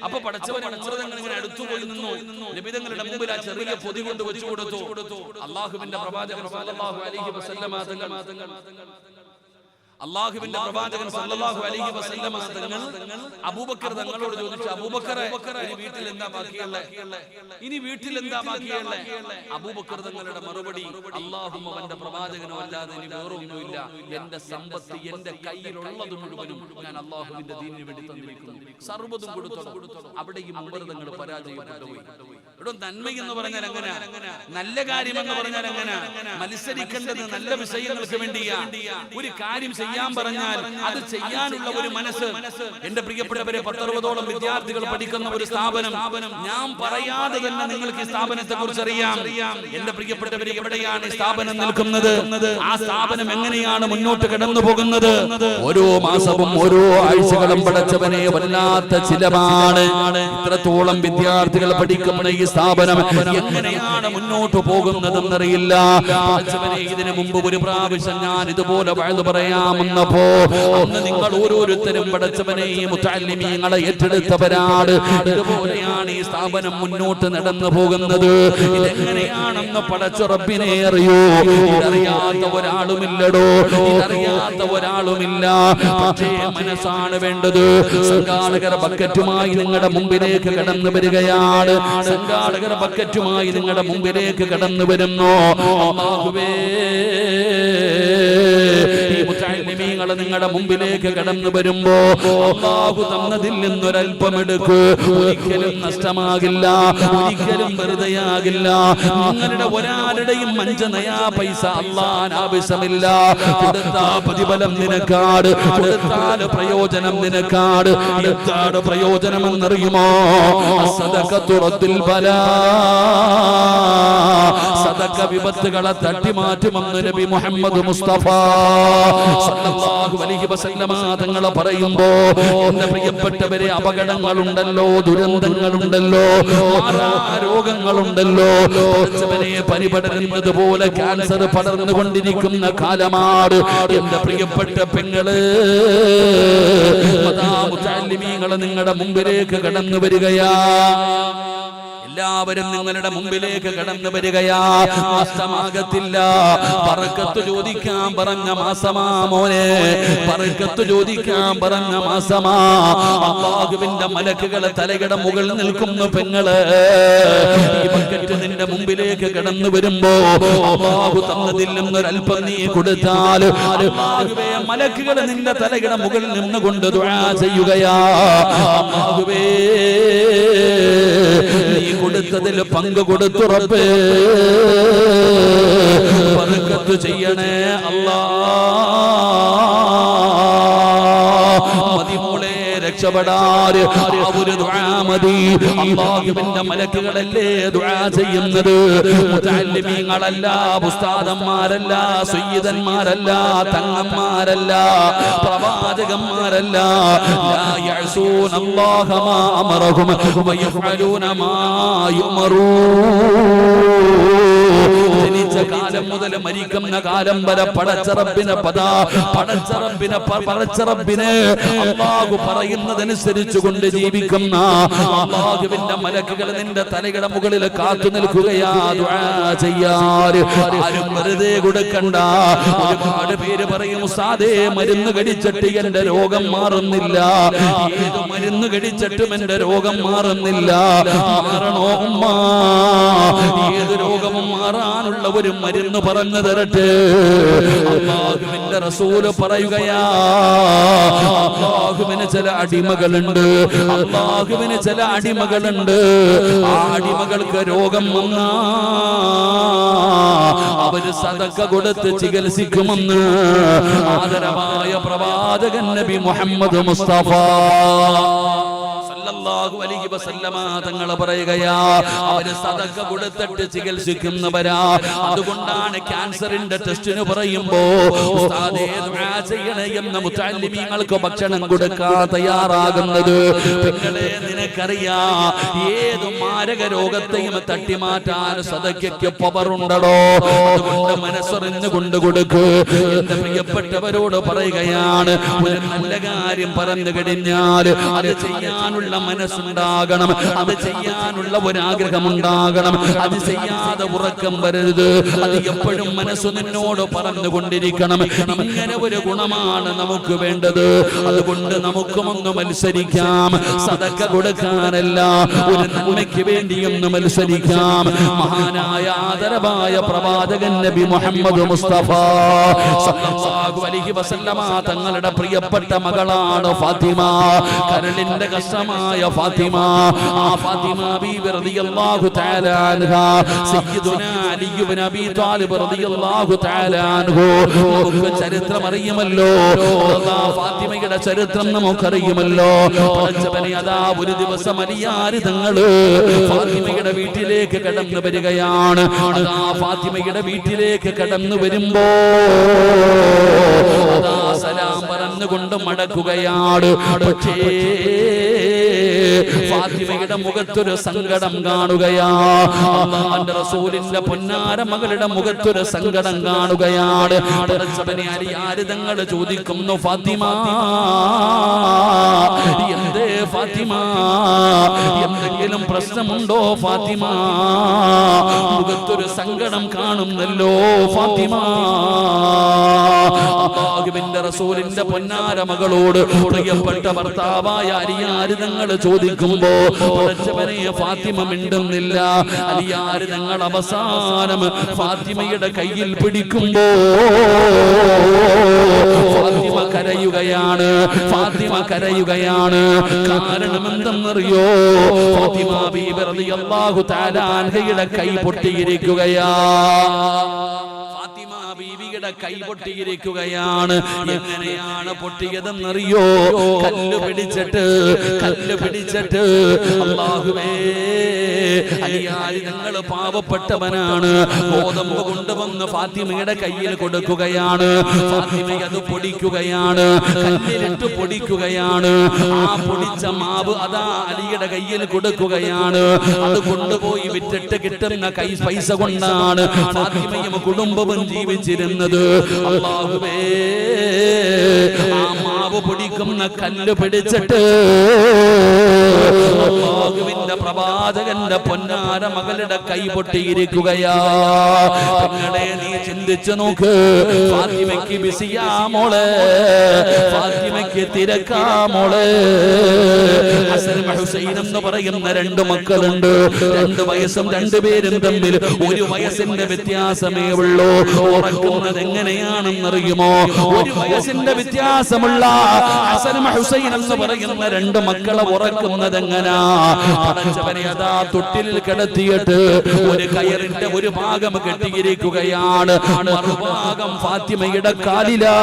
അപ്പൊ പടച്ചവനെ, ഉമർ തങ്ങൾ ഇങ്ങനെ അടുത്തു പോയി നിന്നു. നബി തങ്ങളുടെ മുമ്പിൽ ആ ചെറിയ പൊതി കൊണ്ട് വെച്ചു കൊടുത്തു. അല്ലാഹുവിന്റെ പ്രവാചകൻ സല്ലല്ലാഹു അലൈഹി വസല്ലമ തങ്ങൾ അള്ളാഹുവിന്റെ പ്രവാചകൻ സല്ലല്ലാഹു അലൈഹി വസല്ലമ തങ്ങൾ അബൂബക്കർ തങ്ങളോട് ചോദിച്ചു, അബൂബക്കറെ, ഇനി വീട്ടിൽ എന്താ ബാക്കിയുള്ളത്? ഇനി വീട്ടിൽ എന്താ ബാക്കിയുള്ളത്? അബൂബക്കർ തങ്ങളുടെ മറുപടി, അല്ലാഹുമ്മ, അവന്റെ പ്രവാചകനോ അല്ലാതെ ഇനി വേറൊന്നുമില്ല. എന്റെ സമ്പത്ത്, എന്റെ കയ്യിലുള്ളത് മുഴുവനും ഞാൻ അള്ളാഹുവിന്റെ ദീനിന് വേണ്ടി തന്നിരിക്കുന്നു. സർവ്വതും കൊടുത്തു. അവിടെയും ഉമർ തങ്ങൾ പരാജയപ്പെട്ടു പോയി. ഇവിടെ നന്മ എന്ന് പറഞ്ഞാൽ എങ്ങനെ? നല്ല കാര്യം എന്ന് പറഞ്ഞാൽ എങ്ങനെ? മത്സരിക്കേണ്ടത് നല്ല വിഷയങ്ങൾക്ക് വേണ്ടിയാ. ഒരു കാര്യം ചെയ്യാൻ പറഞ്ഞാൽ അത് ചെയ്യാനുള്ള ഒരു മനസ്സ്. എന്റെ പ്രിയപ്പെട്ടവരെ, 10-60ഓളം വിദ്യാർത്ഥികൾ പഠിക്കുന്ന ഒരു സ്ഥാപനം. ഞാൻ പറയാതെ തന്നെ നിങ്ങൾക്ക് ഈ സ്ഥാപനത്തെ കുറിച്ച് അറിയാം. എന്റെ പ്രിയപ്പെട്ടവരെ, എവിടെയാണ് ഈ സ്ഥാപനം നിൽക്കുന്നത്? ആ സ്ഥാപനം എങ്ങനെയാണ് മുന്നോട്ട് കടന്നു പോകുന്നത്? ഓരോ മാസവും ഓരോ ആഴ്ചകളും പടച്ചവനെ വല്ലാത്ത ചിലവാണ്. ഇത്രത്തോളം വിദ്യാർത്ഥികൾ പഠിക്കുന്ന ഈ സ്ഥാപനം എങ്ങനെയാണ് മുന്നോട്ട് പോകുന്നതെന്നറിയില്ല. ഇതിനു മുമ്പ് ഒരു പ്രാവശ്യം ഞാൻ ഇതുപോലെ വഅദ് പറയാമെന്നപ്പോ അന്ന് നിങ്ങൾ ഓരോരുത്തരും പടച്ചവനെ ഈ മുതഅല്ലിമീങ്ങളെ ഏറ്റെടുത്തവരാണ്. ഇതുപോലെയാണ് ഈ സ്ഥാപനം മുന്നോട്ട് നടന്നു പോകുന്നത്. ഇതെങ്ങനെയാണെന്ന് പടച്ച റബ്ബിനെ അറിയൂ. ഇതറിയാത്ത ഒരാളുമില്ലടോ, ഇതറിയാത്ത ഒരാളുമില്ല. പക്ഷേ മനസ്സാണ് വേണ്ടത്. സംഘാടകർ ബക്കറ്റുമായി നിങ്ങളുടെ മുമ്പിലേക്ക് കടന്നു വരികയാണ്. സംഘാടകർ ബക്കറ്റുമായി നിങ്ങളുടെ മുമ്പിലേക്ക് കടന്നു വരുന്നു. അല്ലാഹുവേ, മുഅല്ലിമീങ്ങൾ നിങ്ങളുടെ മുമ്പിലേക്ക് കടന്നു വരുമ്പോ അല്ലാഹു തന്നതിൽ നിന്നൊരൽപ്പം എടുക്കൂ. ഒരിക്കലും നഷ്ടമാകില്ല, ഒരിക്കലും വെറുതെയാകില്ല. നിങ്ങളുടെ ഒരാളുടെയും 5 നയാ പൈസ അല്ലാഹുവിന് ആവശ്യമില്ല. കൊടുത്താ പ്രതിഫലം നിനക്കാട്, കൊടുത്താൽ പ്രയോജനം നിനക്കാട്. എന്താണ് പ്രയോജനമെന്നറിയുമോ? സദഖത്തു റദ്ദുൽ ബലാ, സദഖ വിപത്തുകളെ തട്ടിമാറ്റുമെന്ന് നബി മുഹമ്മദ് മുസ്തഫ സല്ലല്ലാഹു അലൈഹി വസല്ലമ തങ്ങൾ പറയുമ്പോ, എന്റെ പ്രിയപ്പെട്ടവരെ, അപകടങ്ങളുണ്ടല്ലോ, ദുരന്തങ്ങളുണ്ടല്ലോ, രോഗങ്ങളുണ്ടല്ലോ. പനി പടരുന്നത് പോലെ ക്യാൻസർ പടർന്നുകൊണ്ടിരിക്കുന്ന കാലമാണ്. എന്റെ പ്രിയപ്പെട്ട പെങ്ങള്, മുതഅല്ലിമീങ്ങൾ നിങ്ങളുടെ മുമ്പിലേക്ക് കടന്നു വരികയാ. എല്ലാവരും നിങ്ങളുടെ മുമ്പിലേക്ക് കടന്നു വരികയാ. നഷ്ടമാകത്തില്ല. ബറക്കത്ത് ചോദിക്കാൻ പറഞ്ഞ മാസമാ മോനെ, ബറക്കത്ത് ചോദിക്കാൻ പറഞ്ഞ മാസമാ. അല്ലാഹുവിന്റെ മലക്കുകൾ തലയുടെ മുകളിൽ നിൽക്കുന്നു പെങ്ങള്. ഈ ബക്കറ്റ് നിന്റെ മുമ്പിലേക്ക് കടന്നു വരുമ്പോ അല്ലാഹു തന്നതിൽ നിന്നൊരൽപ്പം നീ കൊടുത്താൽ അല്ലാഹുവേ, മലക്കുകൾ നിന്റെ തലയുടെ മുകളിൽ നിന്നുകൊണ്ട് ദുആ ചെയ്യുകയാ. അല്ലാഹുവേ, നീ കൊടുത്തതിൽ പങ്ക് കൊടുത്തു റബ്ബേ, ബർക്കത്ത് ചെയ്യണേ അല്ലാഹ്. മതിമോളെ, രക്ഷപ്പെടാറ് ഒരു ദുആ മതി. അല്ലാഹുവിന്റെ മലക്കുകളല്ലേ ദുആ ചെയ്യുന്നത്. മുതഅല്ലിമീങ്ങളല്ല, ഉസ്താദന്മാരല്ല, സയ്യിദന്മാരല്ല, തങ്ങന്മാരല്ല, പ്രവാചകന്മാരല്ല. ലാ യഅസൂന അല്ലാഹ മാ അമറഹും വയഫഅലൂന മാ യുമറൂൻ. ജനിച്ച കാലം മുതൽ മരിക്കുന്ന കാലം വരെ പടച്ചറബിനെ അല്ലാഹു പറയുന്നതനുസരിച്ച് കൊണ്ട് ജീവിക്കുന്ന അല്ലാഹുവിന്റെ മലക്കുകൾ നിന്റെ തലയുടെ മുകളിൽ കാത്തു നിൽക്കുകയാ ദുആ ചെയ്യാൻ. ആരും വെറുതെ കൊടുക്കണ്ട. ഒരുപാട് പേര് പറയും, ഉസ്താദേ, മരുന്ന് കഴിച്ചിട്ട് എന്റെ രോഗം മാറുന്നില്ല. ഏത് മരുന്ന് കഴിച്ചിട്ടും എന്റെ രോഗം മാറുന്നില്ല. മാറണോ ഉമ്മ? ഏത് രോഗവും മാറാനുള്ള ഒരു മരുന്ന് പറഞ്ഞു തരട്ടെ. അല്ലാഹുവിന്റെ റസൂല് പറയുകയാ, അല്ലാഹുവിന് ചില അടിമകളുണ്ട്, അല്ലാഹുവിന് ചില അടിമകളുണ്ട്. ആ അടിമകൾക്ക് രോഗം വന്നാ അവര് സദഖ കൊടുത്ത് ചികിത്സിക്കുമെന്ന് ആദരവായ പ്രവാചകൻ നബി മുഹമ്മദ് മുസ്തഫ സല്ലല്ലാഹു അലൈഹി വസല്ലമ തങ്ങൾ പറയുകയാ, അവര് സദഖ കൊടുത്തിട്ട് ചികിത്സിക്കുന്നവരാ. അതുകൊണ്ടാണ് ക്യാൻസറിന്റെ ടെസ്റ്റിന് പറയുമ്പോ ഉസ്താദേ ദുആ ചെയ്യണേ എന്ന മുതഅല്ലിമീങ്ങൾക്ക് ഭക്ഷണം കൊടുക്കാൻ തയ്യാറാകുന്നത്. പെങ്ങളെ, നിനക്കറിയാ, ഏത് മാരക രോഗത്തെയും തട്ടിമാറ്റാൻ സദഖയ്ക്ക് പവറുണ്ടോ. അതുകൊണ്ട് മനസ്സറിഞ്ഞു കൊണ്ട് കൊടുക്ക്. എന്റെ പ്രിയപ്പെട്ടവരോട് പറയുകയാണ്, ഒരു നല്ല കാര്യം പറഞ്ഞു കഴിഞ്ഞാൽ അത് ചെയ്യാനുള്ള മനസ്സുണ്ടാകണം, അത് ചെയ്യാനുള്ള ഒരാഗ്രഹമുണ്ടാകണം. അത് ചെയ്യാതെ ഉറക്കം വരരുത്. അത് എപ്പോഴും മനസ്സു നിന്നോട് പറഞ്ഞുകൊണ്ടിരിക്കണം. ഇങ്ങനെ ഒരു ഗുണമാണ് നമുക്ക് വേണ്ടത്. അതുകൊണ്ട് നമുക്കുമൊന്ന് മത്സരിക്കാം. സദഖ കൊടുക്കാനല്ല, ഒരു നന്മയ്ക്ക് വേണ്ടിയൊന്ന് മത്സരിക്കാം. മഹാനായ ആദരവായ പ്രവാചകൻ നബി മുഹമ്മദ് മുസ്തഫ സല്ലല്ലാഹു അലൈഹി വസല്ലമ തങ്ങളുടെ പ്രിയപ്പെട്ട മകളാണ് ഫാത്തിമ. കരളിന്റെ കഷ്ടമായ ഫാത്തിമ. ആ ഫാത്തിമ ബീവി റളിയല്ലാഹു തആല അൻഹാ സയ്യിദുനാ അലി ഇബ്നു അബീ ത്വാലിബ് റളിയല്ലാഹു തആല അൻഹു. നമുക്ക് ചരിത്രം അറിയുമല്ലോ, ഫാത്തിമയുടെ ചരിത്രം നമുക്കറിയുമല്ലോ. പടച്ചവനെ, അതാ ഒരു ദിവസം അലിയാർ തങ്ങള് ഫാത്തിമയുടെ വീട്ടിലേക്ക് കടന്നു വരികയാണ്. അതാ ഫാത്തിമയുടെ വീട്ടിലേക്ക് കടന്നു വരുമ്പോ അതാ സലാം പറഞ്ഞുകൊണ്ട് മടക്കുകയാണ്. പക്ഷേ ഫാത്തിമയുടെ മുഖത്തൊരു സങ്കടം കാണുകയാ. അല്ലാഹുവിന്റെ റസൂലിന്റെ പൊന്നാര മകളുടെ മുഖത്തൊരു സങ്കടം കാണുകയാണ്. പടച്ചവനെ, അലിയാർ തങ്ങൾ ചോദിക്കുന്നു, ഫാത്തിമ, എന്തേ ഫാത്തിമ, എന്തെങ്കിലും പ്രശ്നമുണ്ടോ ഫാത്തിമ? മുഖത്തൊരു സങ്കടം കാണുന്നല്ലോ ഫാത്തിമ. അല്ലാഹുവിന്റെ റസൂലിന്റെ പൊന്നാര മകളോട് പ്രിയപ്പെട്ട ഭർത്താവായ അലിയാർ തങ്ങൾ ചോദിക്കുമ്പോ പടച്ചവനെ, ഫാത്തിമ മിണ്ടുന്നില്ല. അലിയാർ തങ്ങൾ അവസാനം ഫാത്തിമയുടെ കയ്യിൽ പിടിക്കുമ്പോ ഫാത്തിമ കരയുകയാണ്. കാരണം എന്തെന്നറിയോ? ഫാത്തിമ ബീബി റളിയല്ലാഹു തആല അൻഹയുടെ കൈ പൊട്ടിയിരിക്കുകയാ. ബീവിയുടെ കൈ പൊട്ടിയിരിക്കുകയാണ്. എങ്ങനെയാണ് പൊട്ടിയതെന്നറിയോ? കല്ല് പിടിച്ചിട്ട് അല്ലാഹുവേ, അലിയാരി ഞങ്ങൾ പാവപ്പെട്ടവനാണ്, ഗോതമ്പ് കൊണ്ടുവന്ന് ഫാത്തിമയുടെ കയ്യിൽ കൊടുക്കുകയാണ്. ഫാത്തിമ അത് പൊടിക്കുകയാണ്, കല്ലിലിട്ട് പൊടിക്കുകയാണ്. ആ പൊടിച്ച മാവ് അതാ അലിയുടെ കയ്യിൽ കൊടുക്കുകയാണ്. അത് കൊണ്ടുപോയി വിറ്റിട്ട് കിട്ടുന്ന പൈസ കൊണ്ടാണ് ഫാത്തിമയും കുടുംബവും ജീവിച്ചിരുന്നത്. അല്ലാഹുവേ, ആ മാവ് പൊടിക്കുന്ന കല്ല് പിടിച്ചിട്ട് അല്ലാഹുവിന്റെ പ്രവാചകന്റെ പൊന്നാര മകളുടെ കൈ പൊട്ടിയിരിക്കുകയാ. നിങ്ങളെ നീ ചിന്തിച്ചു നോക്ക്. ഫാത്തിമയ്ക്ക് ബിസിയാ മോളെ, ഫാത്തിമയ്ക്ക് തിരക്കാ മോളെ. ഹസൻ ഹുസൈൻ എന്ന് പറയുന്ന 2 മക്കളുണ്ട്. 2 വയസ്സും 2 പേരും തമ്മിൽ 1 വയസ്സിന്റെ വ്യത്യാസമേ ഉള്ളൂ. ഉറക്കുന്നത് എങ്ങനെയാണെന്നറിയുമോ? 1 വയസ്സിന്റെ വ്യത്യാസമുള്ള ഹസൻ ഹുസൈൻ എന്ന് പറയുന്ന 2 മക്കളെ ഉറക്കുന്നത് എങ്ങനാ? പടച്ചവനെ അതാ തൊട്ടിലിൽ കിടത്തിയിട്ട് ഒരു കയറിന്റെ ഒരു ഭാഗം കെട്ടിയിരിക്കുകയാണ്, മറുഭാഗം ഫാത്തിമയുടെ കാലിലാ.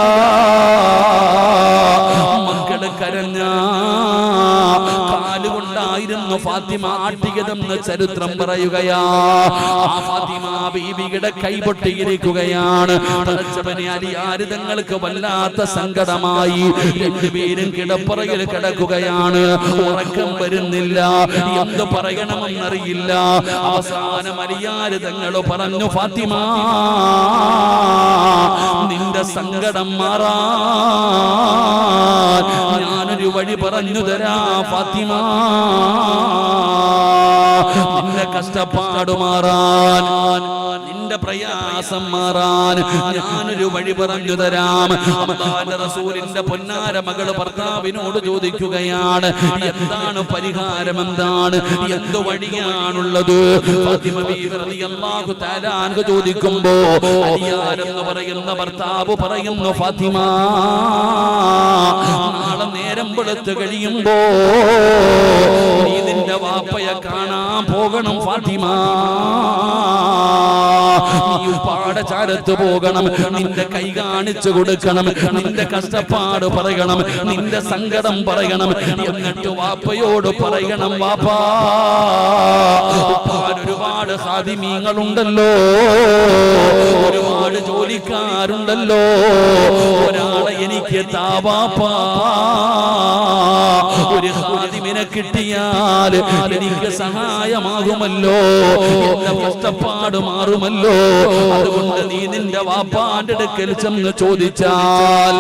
മക്കള് കരഞ്ഞ കാലുകൊണ്ടായിരുന്നു ഫാത്തിമ ആട്ടിയതെന്ന് ചരിത്രം പറയുകയാ. ആ ഫാത്തിമ ബീവിയുടെ കൈ പൊട്ടിയിരിക്കുകയാണ്. പടച്ചവനെ അലിയാര് തങ്ങൾക്ക് വല്ലാത്ത സങ്കടമായി. 2 പേരും കിടപ്പറയിൽ കിടക്കുകയാണ്. ഉറക്കം വരുന്നില്ല, എന്ത് പറയണമെന്നറിയില്ല. അവസാനം അലിയാര് തങ്ങൾ പറഞ്ഞു, ഫാത്തിമ, നിന്റെ സങ്കടം മാറാൻ ഞാനൊരു വഴി പറഞ്ഞു തരാം ഫാത്തിമ. നിന്റെ കഷ്ടപ്പാട് മാറാൻ, നിന്റെ പ്രയാസം മാറാൻ ഞാനൊരു വഴി പറഞ്ഞു തരാം. അല്ലാഹുവിന്റെ റസൂലിന്റെ പൊന്നാര മകൾ ഭർത്താവിനോട് ചോദിക്കുകയാണ്, എന്താണ് പരിഹാരം, എന്താണ്, എന്ത് വഴിയാണുള്ളത്? ഫാത്തിമ ബീവി റളിയല്ലാഹു തആല അൻഹ ചോദിക്കുമ്പോ അലിയാർ എന്ന് പറയുന്ന ഭർത്താവ് പറയുന്നു, ഫാത്തിമ, നാളെ നേരം വെളുത്ത് കഴിയുമ്പോ നീ നിന്റെ വാപ്പയെ കാണാൻ പോകണം ഫാത്തിമ. നീ പാടചാരത്ത് പോകണം, നിന്റെ കൈ കാണിച്ചു കൊടുക്കണം, നിന്റെ കഷ്ടപ്പാട് പറയണം, നിന്റെ സങ്കടം പറയണം. എന്നിട്ട് വാപ്പയോട് പറയണം, വാപ്പാ, ഒരുപാട് ഖാദിമീങ്ങളുണ്ടല്ലോ, ഒരുപാട് ജോലിക്കാരുണ്ടല്ലോ, ഒരാളെ എനിക്ക് താ വാപ്പാ. ഒരു ഖാദിമിനെ കിട്ടിയാൽ എനിക്ക് സഹായമാകുമല്ലോ, എന്റെ കഷ്ടപ്പാട് മാറുമല്ലോ. അതുകൊണ്ട് നീ നിന്റെ വാപ്പാന്റെ അടുക്കൽ ചെന്ന് ചോദിച്ചാൽ,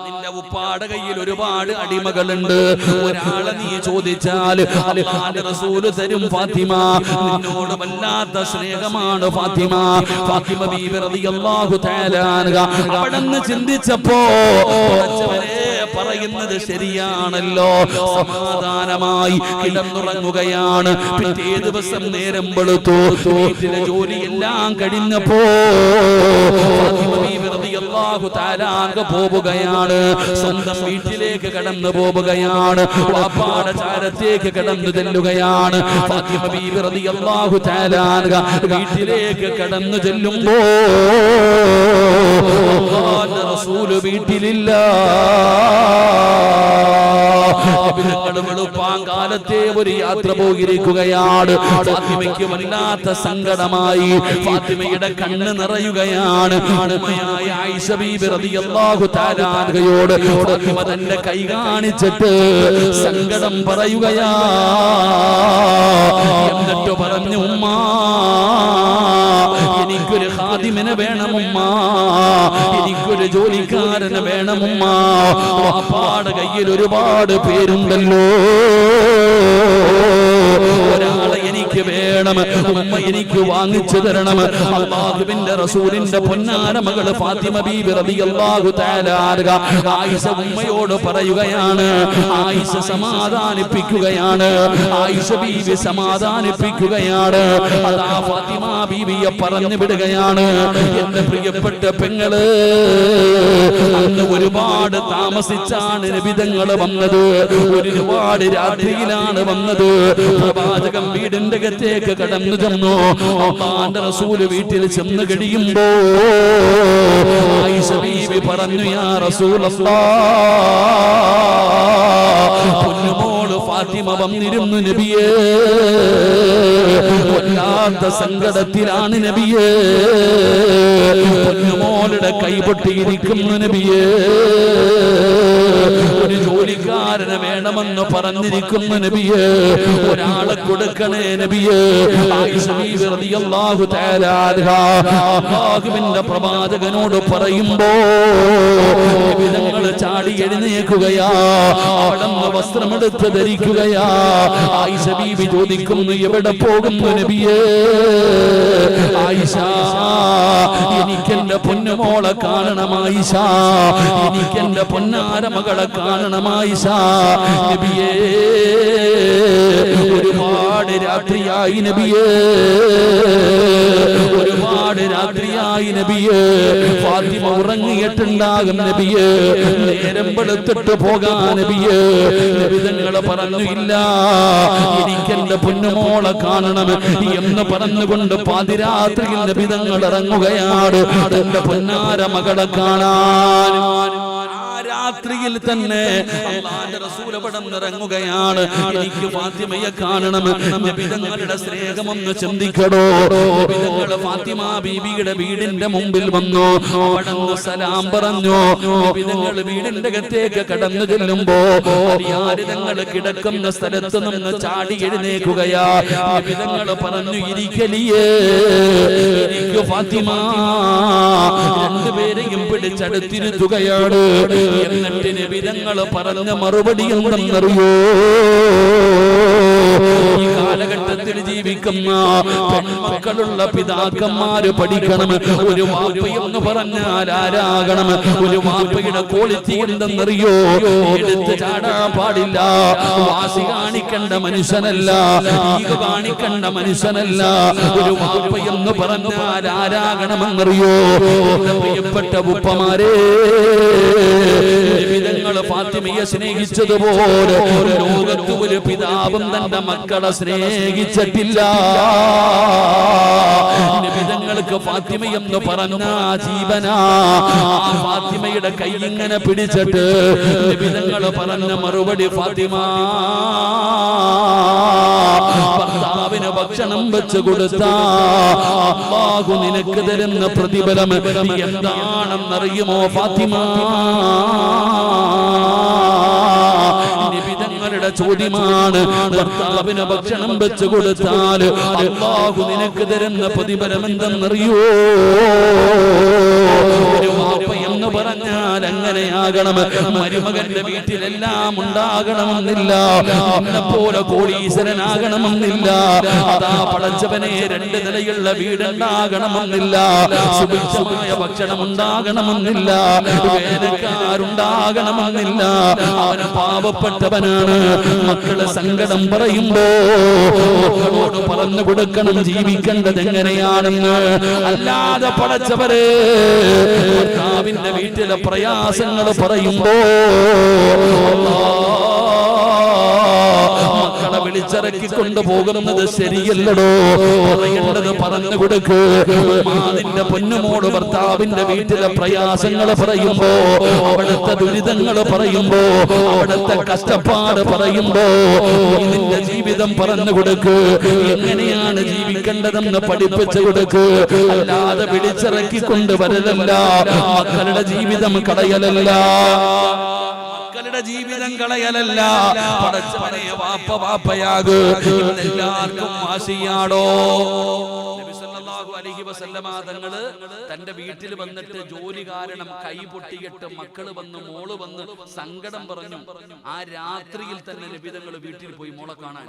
നിന്റെ ഉപ്പാടെ കയ്യിൽ ഒരുപാട് അടിമകളുണ്ട്, ഒരാളെ നീ ചോദിച്ചാൽ അല്ലാഹുവിന്റെ റസൂല് തരും ഫാത്തിമ. നിന്നോട് വല്ലാത്ത സ്നേഹമാണ് ഫാത്തിമ. ഫാത്തിമ ബീവി റളിയല്ലാഹു തആല അൻഹ അവിടുന്ന് ചിന്തിച്ചപ്പോ പറയുന്നത് ശരിയാണല്ലോ, സമാധാനമായി കിടന്നുറങ്ങുകയാണ്. പിറ്റേ ദിവസം നേരം വെളുത്തു, വീട്ടിലെ ജോലിയെല്ലാം കഴിഞ്ഞപ്പോ ഫാത്തിമ ബീവി റളിയല്ലാഹു തആല അൻഹ പോവുകയാണ്, സ്വന്തം വീട്ടിലേക്ക് കടന്നു പോവുകയാണ്, വാപ്പാടെ ചാരത്തേക്ക് കടന്നു ചെല്ലുകയാണ്. ഫാത്തിമ ബീവി റളിയല്ലാഹു തആല അൻഹ വീട്ടിലേക്ക് കടന്നു ചെല്ലുമ്പോ അല്ലാഹുവിന്റെ റസൂല് വീട്ടിലില്ല. വെളുപ്പാങ്കാലത്തെ ഒരു യാത്ര പോയിരിക്കുകയാണ്. ഫാത്തിമയ്ക്ക് വല്ലാത്ത സങ്കടമായി, ഫാത്തിമയുടെ കണ്ണ് നിറയുകയാണ്. ഉമ്മയായ ആയിഷ ബീബി റളിയല്ലാഹു തആല അൻഹയോട് ഫാത്തിമ തന്റെ കൈ കാണിച്ചിട്ട് സങ്കടം പറയുകയാ. എന്നിട്ട് പറഞ്ഞു, ഉമ്മ, എനിക്കൊരു ഖാദിമിനെ വേണം ഉമ്മ, എനിക്കൊരു ജോലിക്കാരനെ വേണം ഉമ്മ. വാപ്പാടെ കയ്യിൽ ഒരുപാട് പേരുണ്ടല്ലോ, ഒരാളെ എനിക്ക് വേണം ഉമ്മ, എനിക്ക് വാങ്ങിച്ചു തരണം. അല്ലാഹുവിന്റെ റസൂലിന്റെ പൊന്നാര മകൾ ഫാത്തിമ ബീബി റളിയല്ലാഹു തആല അൻഹ ആയിഷ ഉമ്മയോട് പറയുകയാണ്, ആയിഷ സമാധാനിപ്പിക്കുകയാണ്, ആയിഷ ബീബി സമാധാനിപ്പിക്കുകയാണ്. അതാ ഫാത്തിമ ബീബിയെ പറഞ്ഞു വിടുകയാണ്, എന്റെ പ്രിയപ്പെട്ട പെങ്ങള്, അന്ന് ഒരുപാട് താമസിച്ചാണ് നബിതങ്ങൾ വന്നത്. ഒരുപാട് രാത്രിയിലാണ് വന്നത്. പ്രവാചകൻ വീടിന്റെ അകത്തേക്ക് കടന്നു ചെന്നു. അല്ലാഹുവിന്റെ റസൂല് വീട്ടിൽ ചെന്ന് കഴിയുമ്പോ ആയിഷ ബീവി പറഞ്ഞു, യാ റസൂലല്ലാഹ്, പൊന്നുമോള് ഫാത്തിമ വന്നിരുന്നു നബിയേ, വല്ലാത്ത സങ്കടത്തിലാണ് നബിയേ, പൊന്നുമോളുടെ കൈപൊട്ടിയിരിക്കുന്നു നബിയേ, ഒരു ജോലിക്കാരനെ വേണമെന്ന് പറഞ്ഞിരിക്കുന്നു നബിയേ, ഒരാളെ കൊടുക്കണേ നബിയേ. ആയിഷ ബീവി റളിയല്ലാഹു തആല അൻഹാ അല്ലാഹുവിന്റെ പ്രവാചകനോട് പറയുമ്പോ നബിതങ്ങൾ ചാടി എഴുന്നേൽക്കുകയാ, അവിടുന്ന് വസ്ത്രമെടുത്ത് ധരിക്കുകയാ. ആയിഷ ബീവി ചോദിക്കുന്നു, എവിടെ പോകുന്നു നബിയേ? ആയിഷ, എനിക്കെന്റെ പൊന്നുമോളെ കാണണം ആയിഷ, എനിക്കെന്റെ പൊന്നാര മകളെ കാണണം ആയിഷ. നബിയേ, ഒരുപാട് രാത്രിയായി നബിയേ, ഒരുപാട് രാത്രിയായി നബിയേ, ഫാത്തിമ ഉറങ്ങിയിട്ടുണ്ടാകും നബിയേ, നേരം വെളുത്തിട്ട് പോകാൻ നബിയേ. നബിതങ്ങൾ പറഞ്ഞു, ഇല്ല, എനിക്കെന്റെ പൊന്നുമോളെ കാണണം എന്ന് പറഞ്ഞുകൊണ്ട് പാതിരാത്രിയിൽ നബിതങ്ങൾ ഇറങ്ങുകയാണ് തന്റെ പൊന്നാര മകളെ കാണാൻ. രാത്രിയിൽ തന്നെ അല്ലാഹുവിന്റെ റസൂൽ അവിടെ ഇറങ്ങുകയാണ്. എനിക്ക് ഫാത്തിമയെ കാണണം. നബിതങ്ങളുടെ സ്നേഹമൊന്ന് ചിന്തിക്കടോ. നബിതങ്ങൾ ഫാത്തിമ ബീവിയുടെ വീടിന്റെ മുമ്പിൽ വന്നു. അവിടുന്ന് സലാം പറഞ്ഞു. നബിതങ്ങൾ വീടിന്റെ അകത്തേക്ക് കടന്നു ചെല്ലുമ്പോ തങ്ങൾ കിടക്കുന്ന സ്ഥലത്ത് നിന്ന് ചാടി എഴുന്നേൽക്കുകയാ. നബിതങ്ങൾ പറഞ്ഞു, ഇരിക്കലിയേ, എനിക്ക് ഫാത്തിമ. രണ്ടുപേരെയും പിടിച്ചടുത്തിരുത്തുകയാണ്. എന്നിട്ട് നബിതങ്ങൾ പറഞ്ഞ മറുപടി എന്തെന്നറിയോ? ഈ കാലഘട്ടത്തിൽ ജീവിക്കുന്ന പെൺമക്കളുള്ള പിതാക്കന്മാര് പഠിക്കണം. ഒരു വാപ്പയെന്ന് പറഞ്ഞാൽ ആരാകണം? ഒരു വാപ്പയുടെ ക്വാളിറ്റി എന്തെന്നറിയോ? എടുത്ത് ചാടാൻ പാടില്ല, വാശി കാണിക്കേണ്ട മനുഷ്യനല്ല, ഈഗ കാണിക്കേണ്ട മനുഷ്യനല്ല. ഒരു വാപ്പയെന്ന് പറഞ്ഞാൽ ആരാകണമെന്നറിയോ? പ്രിയപ്പെട്ട ഉപ്പമാരെ, നബിതങ്ങൾ ഫാത്തിമയെ സ്നേഹിച്ചതുപോലെ ലോകത്ത് ഒരു പിതാവും തന്റെ മക്കളെ സ്നേഹിച്ചിട്ടില്ല. നബിതങ്ങൾക്ക് ഫാത്തിമ എന്ന് പറഞ്ഞ ജീവനാ. ഫാത്തിമയുടെ കൈ ഇങ്ങനെ പിടിച്ചിട്ട് നബിതങ്ങൾ പറഞ്ഞ മറുപടി, ഫാത്തിമ, ഭർത്താവിന് ഭക്ഷണം വെച്ച് കൊടുത്താ അല്ലാഹു നിനക്ക് തരുന്ന പ്രതിഫലം എന്താണെന്നറിയുമോ ഫാത്തിമ? നബിതങ്ങളുടെ ചോദ്യമാണ്. ഭർത്താവിന് ഭക്ഷണം വെച്ച് കൊടുത്താൽ അല്ലാഹു നിനക്ക് തരുന്ന പ്രതിഫലം എന്തെന്നറിയോ? ഒരു വാപ്പ എന്ന് പറഞ്ഞാൽ അങ്ങനെയാകണം. മരുമകന്റെ വീട്ടിലെല്ലാം ഉണ്ടാകണമെന്നില്ല, എന്നെപ്പോലെ കോടീശ്വരനാകണമെന്നില്ല. അതാ പടച്ചവനെ, 2 നിലയുള്ള വീടുണ്ടാകണമെന്നില്ല, സുഭിക്ഷമായ ഭക്ഷണം ഉണ്ടാകണമെന്നില്ല, വേലക്കാരുണ്ടാകണമെന്നില്ല. അവന് പാവപ്പെട്ടവനാണ്. മക്കളെ സങ്കടം പറയുമ്പോ മക്കളോട് പറഞ്ഞു കൊടുക്കണം ജീവിക്കേണ്ടത് എങ്ങനെയാണെന്ന്. അല്ലാതെ പടച്ചവരെ ഭർത്താവിന്റെ വീട്ടിലെ പ്രയാസങ്ങൾ പറയുമ്പോ മക്കളെ വിളിച്ചിറക്കി കൊണ്ടുപോകുന്നത് ശരിയല്ലടോ. പറയേണ്ടത് പറഞ്ഞു കൊടുക്ക്. അതിന്റെ പൊന്നുമോട് ഭർത്താവിന്റെ വീട്ടിലെ പ്രയാസങ്ങൾ പറയുമ്പോ, അവിടുത്തെ ദുരിതങ്ങൾ പറയുമ്പോ, അവിടുത്തെ കഷ്ടപ്പാട് പറയുമ്പോ ഇതിന്റെ ജീവിതം പറഞ്ഞു കൊടുക്ക്. എങ്ങനെയാണ് ജീവിക്കേണ്ടതെന്ന് പഠിപ്പിച്ചു കൊടുക്ക്. അല്ലാതെ വിളിച്ചിറക്കി കൊണ്ടുവരലല്ല, മക്കളുടെ ജീവിതം കളയലല്ല, മക്കളുടെ ജീവിതം കളയലല്ല. പടച്ചവനെ, വാപ്പ വാപ്പയാകൂ. എല്ലാവർക്കും വാശിയാടോ. തങ്ങള് തന്റെ വീട്ടിൽ വന്നിട്ട് ജോലി കാരണം കൈ പൊട്ടിയിട്ട് മക്കള് വന്ന് മോള് വന്ന് സങ്കടം പറഞ്ഞു. ആ രാത്രിയിൽ തന്നെ നബിതങ്ങൾ വീട്ടിൽ പോയി മോളെ കാണാൻ.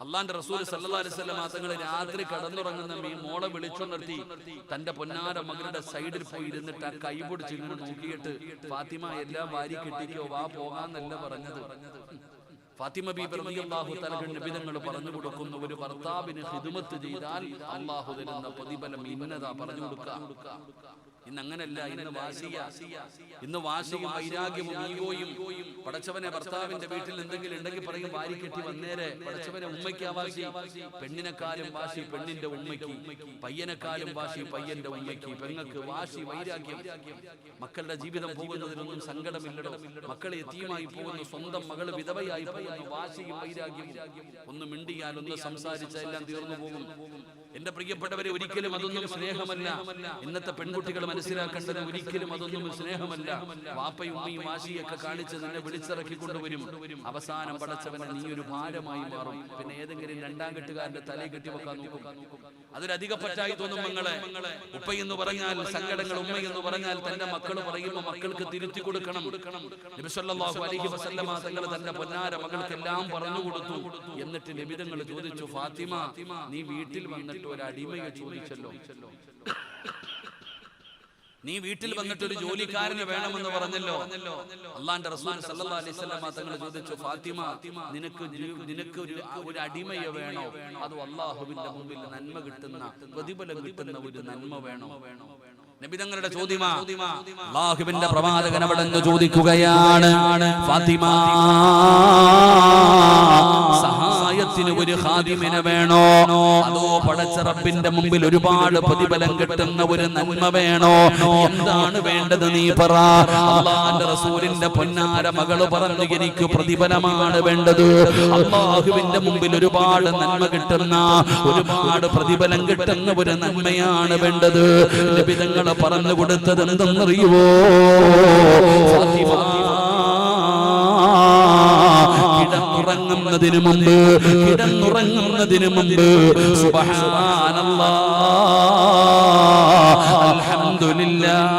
അള്ളാന്റെ റസൂൽ സല്ലല്ലാഹു അലൈഹി വസല്ലം തങ്ങൾ രാത്രി കടന്നുറങ്ങുന്ന മോളെ വിളിച്ചു നിർത്തി തന്റെ പൊന്നാര മകളുടെ സൈഡിൽ പോയി ഇരുന്നിട്ട് ആ കൈ പൊടിച്ച് ഇങ്ങനെ നോക്കിയിട്ട്, ഫാത്തിമ എല്ലാം വാരി കെട്ടിക്കോ, വാ പോകാന്നല്ല പറഞ്ഞത്. ഫാത്തിമ ബീബി റളിയല്ലാഹു തആല നബിതങ്ങൾ പറഞ്ഞു കൊടുക്കുന്ന ഒരു ഭർത്താവിന് ഖിദ്മത്ത് ചെയ്താൽ അല്ലാഹു തരുന്ന പ്രതിഫലം ഇന്നതാ പറഞ്ഞു കൊടുക്കുക. ഇന്ന് അങ്ങനല്ല. ഇന്ന് വാശിയും വൈരാഗ്യവും ഈഗോയും. പടച്ചവനെ ഭർത്താവിന്റെ വീട്ടിൽ എന്തെങ്കിലും ഉണ്ടെങ്കിൽ പറയും വാരിക്കെട്ടി വന്നേരെ. പടച്ചവനെ ഉമ്മയ്ക്കാ വാശി, പെണ്ണിനെക്കാളും വാശി പെണ്ണിന്റെ ഉമ്മയ്ക്ക്, പയ്യനെക്കാളും വാശി പയ്യന്റെ ഉമ്മയ്ക്ക്, പെങ്ങൾക്ക് വാശി വൈരാഗ്യം. മക്കളുടെ ജീവിതം പോകുന്നതിനൊന്നും സങ്കടമില്ലടോ. മക്കളെ യതീമായി പോകുന്നു, സ്വന്തം മകള് വിധവയായി പോകുന്നു, വാശിയും വൈരാഗ്യവും. ഒന്ന് മിണ്ടിയാൽ ഒന്ന് സംസാരിച്ചാൽ എല്ലാം തീർന്നു പോകും. എന്റെ പ്രിയപ്പെട്ടവരെ, ഒരിക്കലും അതൊന്നും സ്നേഹമല്ല. ഇന്നത്തെ പെൺകുട്ടികൾ മനസ്സിലാക്കേണ്ടത് ഒരിക്കലും അതൊന്നും സ്നേഹമല്ല. വാപ്പയും ഉമ്മയും വാശിയൊക്കെ കാണിച്ച് നിന്നെ വിളിച്ചിറക്കി കൊണ്ടുവരും. അവസാനം പടച്ചവനെ നീ ഒരു ഭാരമായി മാറും. പിന്നെ ഏതെങ്കിലും രണ്ടാം കെട്ടുകാരന്റെ തലയിൽ കെട്ടിവെക്കാൻ നോക്കും. അതൊരധിക പറ്റായി തോന്നും. മങ്ങളെ ഉപ്പയെന്ന് പറഞ്ഞാൽ സങ്കടങ്ങൾ, ഉമ്മയെന്ന് പറഞ്ഞാൽ തന്റെ മക്കൾ പറയുമ്പോൾ മക്കൾക്ക് തിരുത്തി കൊടുക്കണം. നബി സല്ലല്ലാഹു അലൈഹി വസല്ലമ തങ്ങൾ തന്റെ പൊന്നാര മകൾക്കെല്ലാം പറഞ്ഞു കൊടുത്തു. എന്നിട്ട് നബിതങ്ങൾ ചോദിച്ചു, ഫാത്തിമ നീ വീട്ടിൽ വന്നിട്ട് ഒരു അടിമയെ ചോദിച്ചല്ലോ, നീ വീട്ടിൽ വന്നിട്ട് ഒരു ജോലിക്കാരനെ വേണമെന്ന് പറഞ്ഞല്ലോ. അള്ളാന്റെ റസൂൽ സല്ലല്ലാഹു അലൈഹി വസല്ലമ തങ്ങൾ ചോദിച്ചു, ഫാത്തിമ നിനക്ക് ഒരു അടിമയെ വേണോ, അതോ അല്ലാഹുവിന്റെ മുമ്പിൽ നന്മ കിട്ടുന്ന, പ്രതിഫലം കിട്ടുന്ന ഒരു നന്മ വേണോ? നബിതങ്ങളുടെ ചോദ്യമാ. അല്ലാഹുവിന്റെ പ്രവാചകൻ അവിടെ നിന്ന് ചോദിക്കുകയാണ്, ഫാത്തിമ സഹായത്തിന് ഒരു ഖാദിമിനെ വേണോ, അതോ പടച്ച റബ്ബിന്റെ മുമ്പിൽ ഒരുപാട് പ്രതിഫലം കിട്ടുന്ന ഒരു നന്മ വേണോ? എന്താണ് വേണ്ടത് നീ പറ. അല്ലാഹുവിന്റെ റസൂലിന്റെ പൊന്നാര മകള് പറഞ്ഞു, എനിക്ക് പ്രതിഫലമാണ് വേണ്ടത്. അല്ലാഹുവിന്റെ മുമ്പിൽ ഒരുപാട് നന്മ കിട്ടുന്ന, ഒരുപാട് പ്രതിഫലം കിട്ടുന്ന ഒരു നന്മയാണ് വേണ്ടത്. നബിതങ്ങൾ പറഞ്ഞു കൊടുത്തത് എന്തെന്നറിയുവോ? ഫാത്തിമ കിടന്നുറങ്ങുന്നതിന് മുമ്പ് സുബ്ഹാനല്ലാഹ് അൽഹംദുലില്ലാഹ്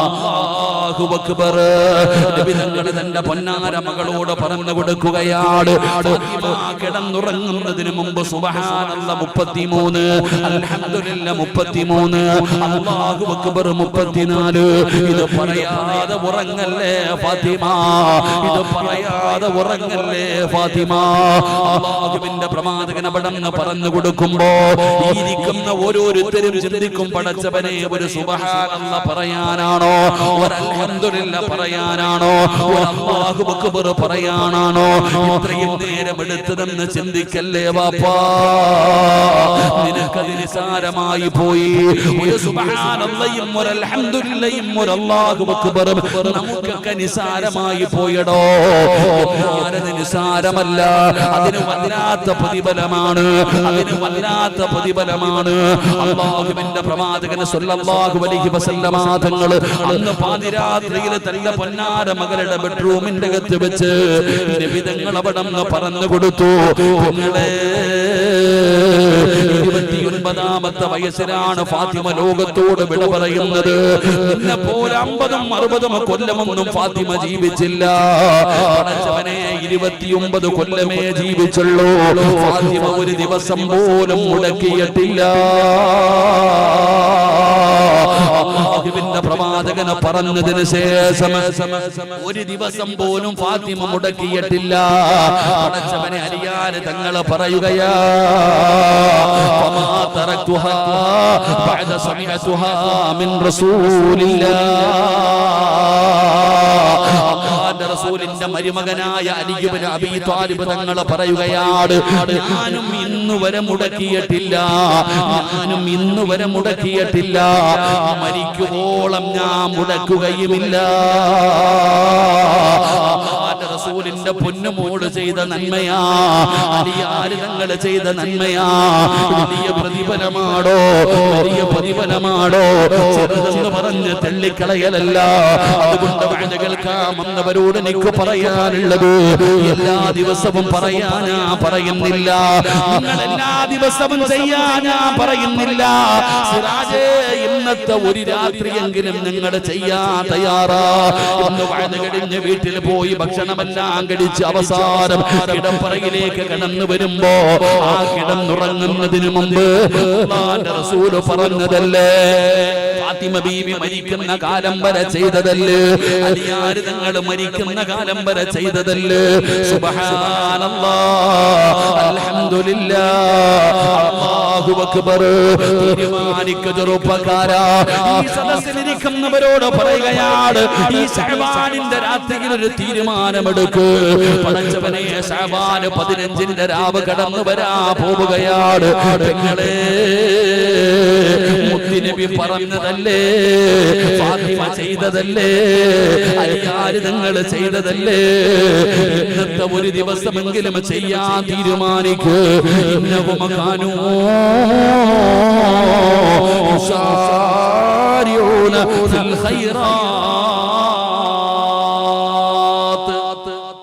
അല്ലാഹു അക്ബർ. നബി തങ്ങൾ തന്റെ പൊന്നാര മകളോട് പറഞ്ഞു കൊടുക്കുകയാണ്, കിടന്നുറങ്ങുന്നതിന് മുമ്പ് സുബ്ഹാനല്ലാഹ് 33, അൽഹംദുലില്ലാഹ് 33, അല്ലാഹു അക്ബർ 34. ഇത് പറയാതെ ഉറങ്ങല്ലേ ഫാത്തിമ, ഇത് പറയാതെ ഉറങ്ങല്ലേ ഫാത്തിമ. അല്ലാഹുവിന്റെ പ്രവാചകൻ അവിടെ പറഞ്ഞു കൊടുക്കുമ്പോ ഇരിക്കുന്ന ഓരോരുത്തരും ചിന്തിക്കും, പടച്ചവനെ ഒരു സുബ്ഹാനല്ലാഹ് പറയാനാണോ, ഒരു അൽഹംദുലില്ലാഹ് പറയാനാണോ, ഒരു അല്ലാഹു അക്ബർ പറയാനാണോ ഇത്രയും നേരം എടുത്തതെന്ന് ചിന്തിക്കല്ലേ വാപ്പാ. നിനക്കത് നിസാരമായി പോയി. ഒരു സുബ്ഹാനല്ലാഹും ഒരു അൽഹംദുലില്ലാഹും ഒരു അല്ലാഹു അക്ബറും നമുക്കൊക്കെ നിസാരമായി പോയടോ. അത് നിസാരമല്ല, അതിന് വല്ലാത്ത പ്രതിഫലമാണ്, അതിന് വല്ലാത്ത പ്രതിഫലമാണ്. അല്ലാഹുവിന്റെ പ്രവാചകൻ സല്ലല്ലാഹു അലൈഹി വസല്ലമ തങ്ങൾ അന്ന് പാതിരാത്രിയിൽ തന്റെ പൊന്നാര മകളുടെ ബെഡ്റൂമിന്റെ അകത്ത് വെച്ച് നബിതങ്ങൾ അവിടെ പറഞ്ഞു കൊടുത്തു, നിങ്ങളെ 29ാമത്തെ വയസ്സിലാണ് ഫാത്തിമ ലോകത്തോട് വിട പറയുന്നത്. നിന്നെ പോലെ 50ഉം 60ഉം കൊല്ലമൊന്നും ഫാത്തിമ ജീവിച്ചില്ല. പടച്ചവനെ 29 കൊല്ലമേ ജീവിച്ചുള്ളൂ. ഫാത്തിമ ഒരു ദിവസം പോലും മുടക്കിയിട്ടില്ല. അല്ലാഹുവിന്റെ പ്രവാചകൻ പറഞ്ഞതിന് ശേഷം ഒരു ദിവസം പോലും ഫാത്തിമ മുടക്കിയിട്ടില്ല. പടച്ചവനെ അറിയാതെ തങ്ങൾ പറയുകയാ, ഫമാ തറക്തുഹാ ബഅദ സമഅതുഹാ മിൻ റസൂലില്ലാഹ്. റസൂലിന്റെ മരുമകനായ അലി ഇബ്നു അബീ ത്വാലിബ് തങ്ങൾ പറയുകയാണ്, ഞാനും ഇന്നുവരെ മുടക്കിയിട്ടില്ല, ഞാനും ഇന്നുവരെ മുടക്കിയിട്ടില്ല, മരിക്കുവോളം ഞാൻ മുടക്കുകയുമില്ല. റസൂലിന്റെ പൊന്നുമോട് ചെയ്ത നന്മയാ, അലിയാര് തങ്ങൾ ചെയ്ത നന്മയാ. വലിയ പ്രതിഫലമാടോ, വലിയ പ്രതിഫലമാടോ, ചെറുതെന്ന് പറഞ്ഞ് തള്ളിക്കളയലല്ല. അതുകൊണ്ട് വാഴ കേൾക്കാമെന്നവരോട് എനിക്ക് പറയാനുള്ളത്, എല്ലാ ദിവസവും പറയാനാ പറയുന്നില്ല, നിങ്ങൾ എല്ലാ ദിവസവും ചെയ്യാനാ പറയുന്നില്ല. സിറാജേ, ഇന്നത്തെ ഒരു രാത്രിയെങ്കിലും നിങ്ങൾ ചെയ്യാൻ തയ്യാറാ. ഒന്ന് വാഴ കഴിഞ്ഞ് വീട്ടിൽ പോയി ഭക്ഷണമെല്ലാം ആഗ്രഹിച്ച് അവസാനം കിടപ്പറയിലേക്ക് കടന്നു വരുമ്പോ ആ കിടന്നുറങ്ങുന്നതിന് മുമ്പ് അല്ലാഹുവിന്റെ റസൂല് പറഞ്ഞതല്ലേ, ഫാത്തിമ ബീവി മരിക്കുന്ന കാലം വരെ ചെയ്തതല്ലേ, അലിയാർ തങ്ങൾ മരിക്കുന്ന കാലം വരെ ചെയ്തതല്ലേ. സുബ്ഹാനല്ലാഹ്, അൽഹംദുലില്ലാഹ്, അല്ലാഹു അക്ബർ. തീരുമാനിക്കുക ചെറുപ്പക്കാരാ, ഈ സദസ്സിലിരിക്കുന്നവരോട് പറയുകയാണ്, ഈ ശഅബാനിന്റെ രാത്രിയിൽ ഒരു തീരുമാനമെടുക്കൂ. പടച്ചവനെ, ശഅബാൻ 15ന്റെ രാവ് കടന്നു വരാ പോവുകയാണ്. പെങ്ങളെ, മുത്തുനബി പറഞ്ഞതല്ലേ, ഫാത്തിമ ചെയ്തതല്ലേ, അലിയാർ തങ്ങൾ ചെയ്തതല്ലേ, ഇന്നത്തെ ഒരു ദിവസമെങ്കിലും ചെയ്യാൻ തീരുമാനിക്കൂ. ഇന്നഹും കാനൂ യുസാരിഊന ഫിൽ ഖൈറാത്ത്